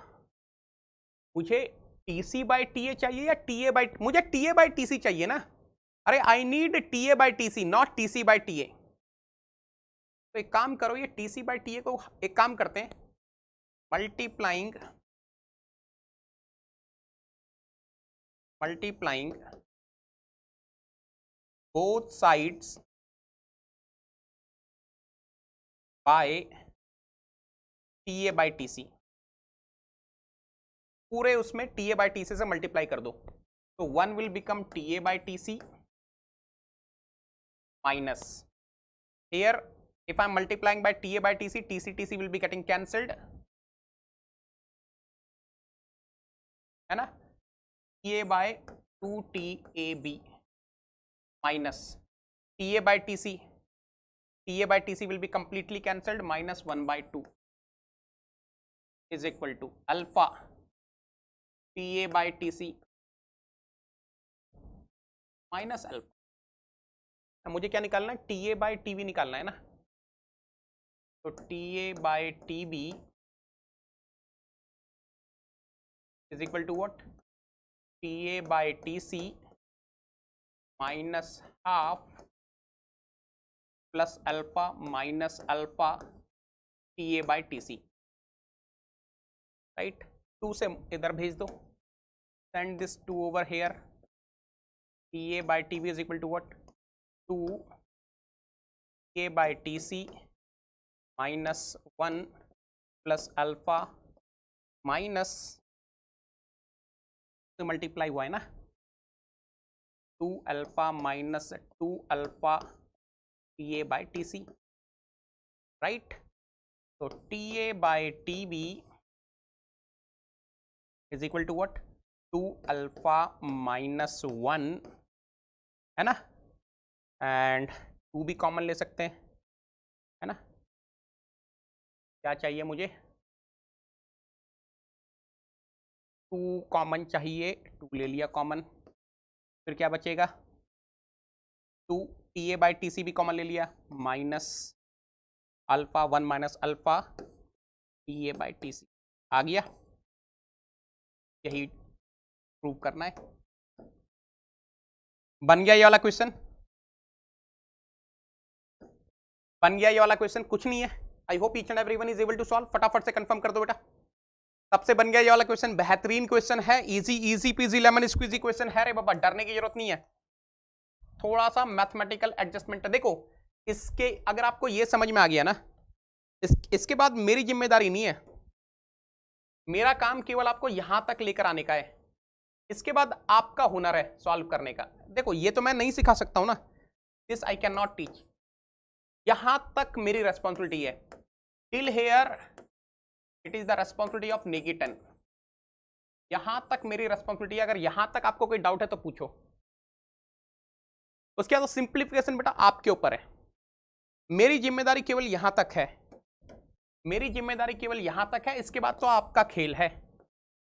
[SPEAKER 1] मुझे TC बाय TA चाहिए या TA बाय, मुझे TA बाय TC चाहिए ना। अरे I need TA by TC, not TC by TA। तो एक काम करो, ये TC बाय TA को एक काम करते हैं, multiplying both sides by TA by TC, पूरे उसमें TA by TC से मल्टीप्लाई कर दो, तो 1 will become TA by TC minus, here if I am multiplying by TA by TC, TC will be getting cancelled, है ना, TA by 2TAB minus TA by TC will be completely cancelled, minus 1 by 2 is equal to alpha TA by TC minus alpha. मुझे क्या निकालना है? TA bye TV निकालना है ना, तो TA by TB is equal to what? TA by TC minus half plus alpha minus alpha TA by TC, right. 2 से इधर भेज दो, send this 2 over here, TA by TB is equal to what? 2 K by TC minus 1 plus alpha minus से multiply हुआ है ना, 2 alpha minus 2 alpha TA by TC, right. तो TA by TB is equal to what? 2 alpha minus 1, है ना, and 2 भी common ले सकते हैं, है ना। क्या चाहिए मुझे? 2 कॉमन चाहिए, 2 ले लिया कॉमन, फिर क्या बचेगा? 2 TA बाय TC भी कॉमन ले लिया, minus alpha 1 minus alpha TA by TC आ गया। यही प्रूव करना है। बन गया ये वाला क्वेश्चन? बन गया ये वाला क्वेश्चन? कुछ नहीं है। I hope each and everyone is able to solve. फटाफट से कंफर्म कर दो बेटा। सबसे बन गया ये वाला क्वेश्चन, बेहतरीन क्वेश्चन है, easy peasy lemon squeezy question है रे बाबा, डरने की जरूरत नहीं है। थोड़ा सा मैथमेटिकल एडजस्टमेंट है। देखो इसके अगर आपको ये समझ में आ गया ना, इसके बाद मेरी जिम्मेदारी नहीं है, मेरा काम केवल आपको यहां तक लेकर आने का है। इसके बाद आपका हुनर है सॉल्व करने का। देखो ये तो मैं नहीं सिखा सकता हूं ना, this I can not teach. यहां तक मेरी रेस्पॉन्सिबिलिटी है। Till here it is the responsibility of नेगेटन। यहां तक मेरी रेस्पॉन्सिबिलिटी है। अगर यहां तक आपको कोई डाउट है तो पूछो। उसके बाद सिंप्लीफिकेशन बेटा आपके ऊपर है, मेरी जिम्मेदारी केवल यहां तक है। मेरी जिम्मेदारी केवल यहां तक है, इसके बाद तो आपका खेल है।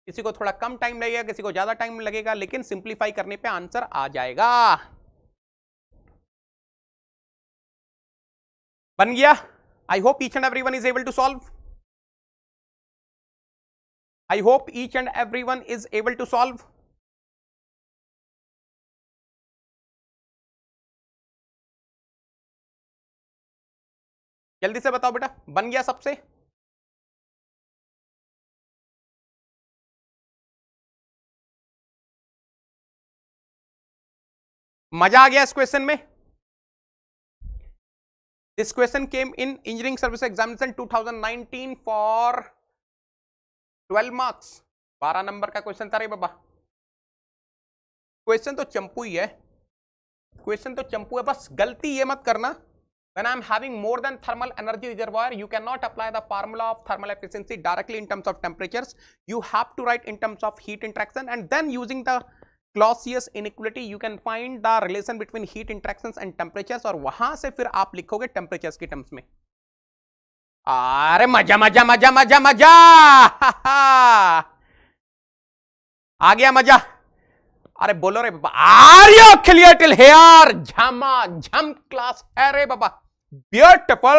[SPEAKER 1] किसी को थोड़ा कम टाइम लगेगा, किसी को ज्यादा टाइम लगेगा, लेकिन सिंप्लीफाई करने पे आंसर आ जाएगा। बन गया? I hope each and everyone is able to solve. I hope each and everyone is able to solve. जल्दी से बताओ बेटा, बन गया सबसे? मजा आ गया इस क्वेश्चन में? This question came in engineering service examination 2019 for 12 marks. 12 number का क्वेश्चन था रे बाबा। क्वेश्चन तो चंपू ही है, क्वेश्चन तो चंपू है, बस गलती ये मत करना, when I am having more than thermal energy reservoir, you cannot apply the formula of thermal efficiency directly in terms of temperatures. You have to write in terms of heat interaction, and then using the Clausius inequality you can find the relation between heat interactions and temperatures, और वहां से फिर आप लिखोगे temperatures के terms में। अरे मजा मजा मजा मजा मजा आ गया मजा। अरे बोलो रे बाबा, are you clear till here? झमा झम क्लास है रे बाबा, ब्यूटीफुल।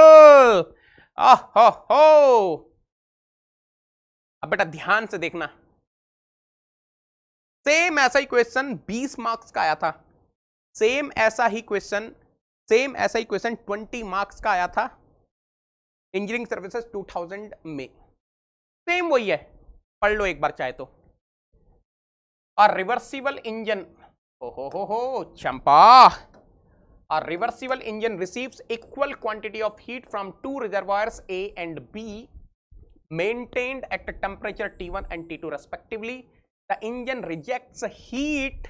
[SPEAKER 1] हो अब बेटा ध्यान से देखना, सेम ऐसा ही क्वेश्चन 20 मार्क्स का आया था, सेम ऐसा ही क्वेश्चन 20 मार्क्स का आया था इंजीनियरिंग सर्विसेज 2000 में। सेम वही है, पढ़ लो एक बार चाहे तो। और रिवर्सिबल इंजन, हो चंपा, a reversible engine receives equal quantity of heat from two reservoirs A and B maintained at a temperature T1 and T2 respectively. The engine rejects heat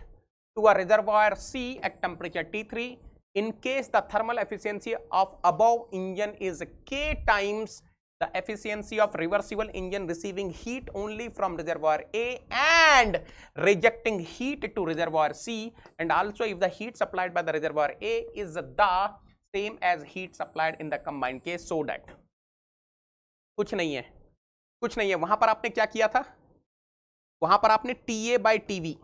[SPEAKER 1] to a reservoir C at temperature T3 in case the thermal efficiency of above engine is K times the efficiency of reversible engine receiving heat only from reservoir A and rejecting heat to reservoir C, and also if the heat supplied by the reservoir A is the same as heat supplied in the combined case, so that कुछ नहीं है, कुछ नहीं है। वहां पर आपने क्या किया था? वहां पर आपने TA by TV,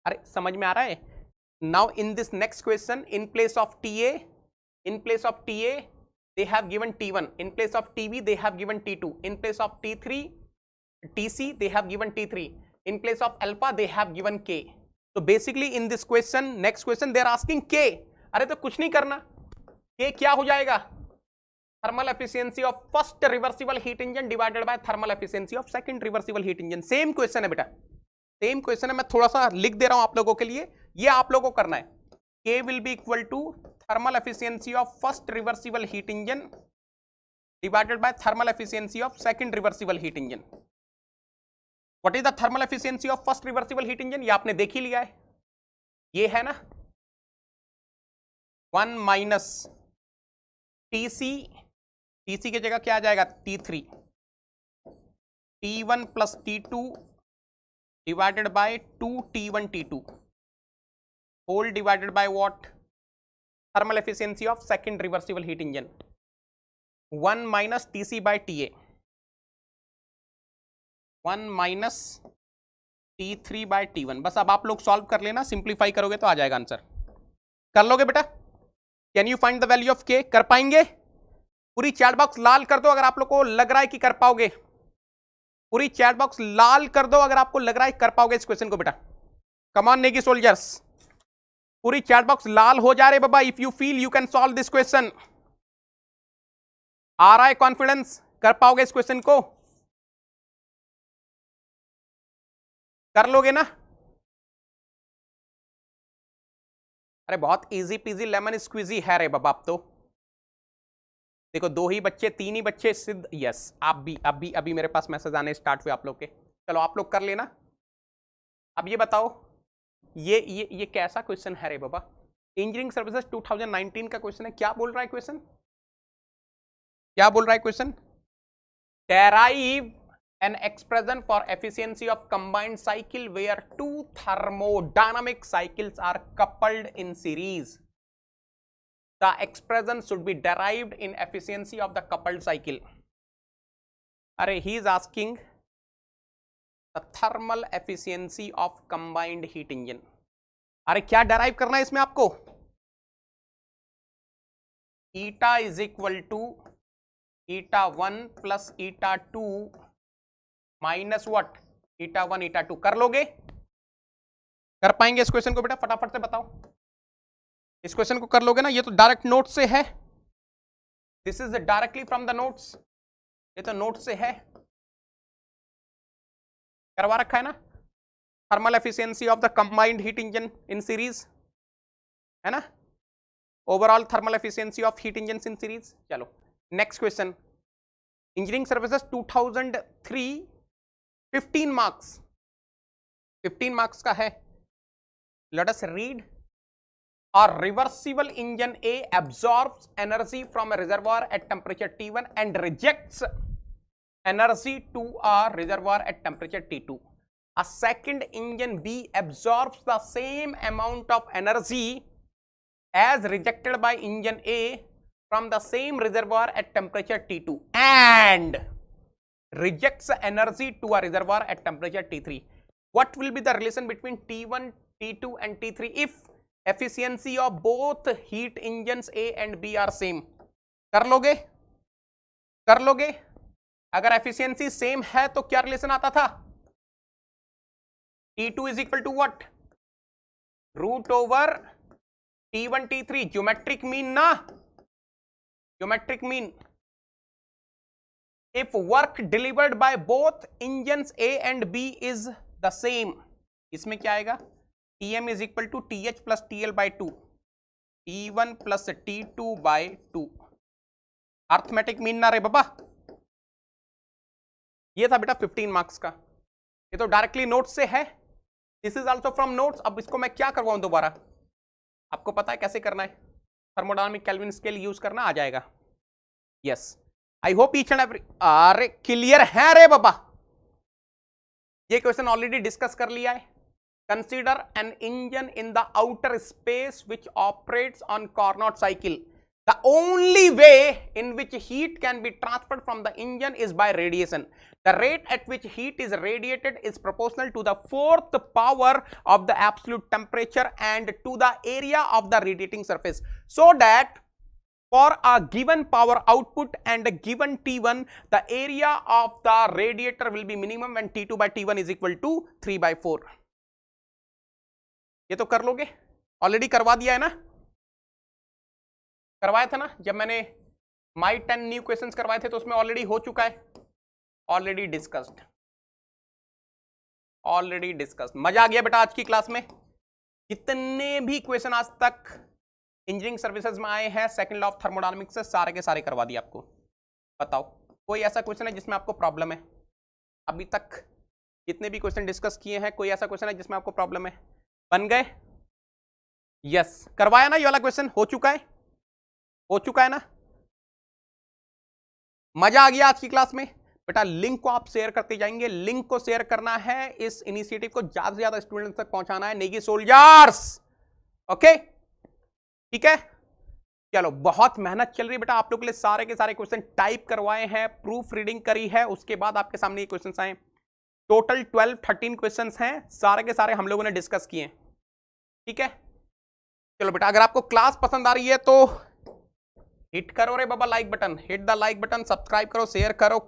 [SPEAKER 1] अरे समझ में आ रहा है? Now in this next question, in place of TA they have given T1, in place of TV they have given T2, in place of TC they have given T3, in place of alpha they have given K. So basically in this question, next question they are asking K. अरे तो कुछ नहीं करना, K क्या हो जाएगा? Thermal efficiency of first reversible heat engine divided by thermal efficiency of second reversible heat engine. Same question है बेटा, सेम क्वेश्चन है। मैं थोड़ा सा लिख दे रहा हूं आप लोगों के लिए, ये आप लोगों को करना है। K will be equal to thermal efficiency of first reversible heat engine divided by thermal efficiency of second reversible heat engine. What is the thermal efficiency of first reversible heat engine? ये आपने देख ही लिया है, ये है ना 1 minus TC की जगह क्या आ जाएगा? T3, T1 plus T2 divided by 2T1 T2 whole divided by what? Thermal efficiency of second reversible heat engine 1 minus TC by TA, 1 minus T3 by T1। बस अब आप लोग सॉल्व कर लेना, सिंप्लीफाई करोगे तो आ जाएगा आंसर। कर लोगे बेटा? Can you find the value of K? कर पाएंगे? पूरी चैट बॉक्स लाल कर दो अगर आप लोग को लग रहा है कि कर पाओगे। पूरी चैट बॉक्स लाल कर दो अगर आपको लग रहा है कर पाओगे इस क्वेश्चन को बेटा। कम ऑन नेगी सोल्जर्स, पूरी चैट बॉक्स लाल हो जा रहे बाबा। If you feel you can solve this question, आ रहा है कॉन्फिडेंस, कर पाओगे इस क्वेश्चन को? कर लोगे ना? अरे बहुत इजी पीजी लेमन स्क्वीजी है रे बाबा। आप तो देखो 2 ही बच्चे 3 ही बच्चे सिद्ध, यस आप भी अभी मेरे पास मैसेज आने स्टार्ट हुए आप लोग के। चलो आप लोग कर लेना। अब ये बताओ, ये कैसा क्वेश्चन है रे बाबा? इंजीनियरिंग सर्विसेज 2019 का क्वेश्चन है। क्या बोल रहा है क्वेश्चन? क्या बोल रहा है question? Derive an expression for efficiency of combined cycle where two thermodynamic cycles are coupled in series. The expression should be derived in efficiency of the coupled cycle. अरे he is asking the thermal efficiency of combined heat engine. अरे क्या derive करना है इसमें आपको? Eta is equal to eta 1 plus eta 2 minus what, eta 1 eta 2। कर लोगे? कर पाएंगे इस क्वेश्चन को बेटा? फटाफट से बताओ, इस क्वेश्चन को कर लोगे ना? ये तो डायरेक्ट नोट से है, this is directly from the notes, ये तो नोट से है, करवा रखा है ना। Thermal efficiency of the combined heat engine in series, है ना, overall thermal efficiency of heat engine in series. चलो next question, engineering services 2003, 15 marks, 15 marks का है। Let us read. A reversible engine A absorbs energy from a reservoir at temperature T1 and rejects energy to a reservoir at temperature T2. A second engine B absorbs the same amount of energy as rejected by engine A from the same reservoir at temperature T2 and rejects energy to a reservoir at temperature T3. What will be the relation between T1, T2 and T3 if efficiency of both heat engines A and B are same? कर लोगे? कर लोगे? अगर efficiency same है तो क्या relation आता था? T2 is equal to what? Root over T1 T3, geometric mean ना, geometric mean. If work delivered by both engines A and B is the same, इसमें क्या आएगा? Tm is equal to Th plus Tl by 2, T1 plus T2 by 2। Arithmetic mean ना रे बाबा। ये था बेटा 15 मार्क्स का, ये तो डायरेक्टली नोट से है, this is also from notes. अब इसको मैं क्या करवाऊं दोबारा? आपको पता है कैसे करना है, थर्मोडायनामिक केल्विन स्केल यूज करना आ जाएगा। Yes, I hope each and every, अरे क्लियर है रे बाबा। ये क्वेश्चन ऑलरेडी डिस्कस कर लिया है। Consider an engine in the outer space which operates on Carnot cycle. The only way in which heat can be transferred from the engine is by radiation. The rate at which heat is radiated is proportional to the fourth power of the absolute temperature and to the area of the radiating surface. So that for a given power output and a given T1, the area of the radiator will be minimum when T2 by T1 is equal to 3 by 4. ये तो कर लोगे? Already करवा दिया है ना, करवाया था ना जब मैंने माई 10 न्यू क्वेश्चंस करवाए थे, तो उसमें ऑलरेडी हो चुका है, ऑलरेडी डिस्कस्ड, ऑलरेडी डिस्कस्ड। मजा आ गया बेटा आज की क्लास में। जितने भी क्वेश्चन आज तक इंजीनियरिंग सर्विसेज में आए हैं सेकंड लॉ ऑफ थर्मोडायनामिक्स से, सारे के सारे करवा दिए आपको। बताओ कोई ऐसा क्वेश्चन है जिसमें आपको प्रॉब्लम है? अभी तक जितने भी क्वेश्चन डिस्कस किए हैं, कोई ऐसा क्वेश्चन है जिसमें आपको प्रॉब्लम है? बन गए? यस, करवाया ना, ये वाला क्वेश्चन हो चुका है, हो चुका है ना। मजा आ गया आज की क्लास में बेटा। लिंक को आप शेयर करते जाएंगे, लिंक को शेयर करना है, इस इनिशिएटिव को ज्यादा से ज्यादा स्टूडेंट्स तक पहुंचाना है, नेगी सोल्जर्स। ओके ठीक है, चलो बहुत मेहनत चल रही है बेटा आप लोग के लिए। सारे के सारे क्वेश्चन टाइप करवाए हैं, प्रूफ रीडिंग करी है, उसके बाद आपके सामने ये क्वेश्चन आए। टोटल 12-13 क्वेश्चन हैं, सारे के सारे हम लोगों ने डिस्कस किए। ठीक है, चलो बेटा अगर आपको क्लास पसंद आ रही है तो हिट करो रे बाबा like button, hit the like button, subscribe करो, शेयर करो।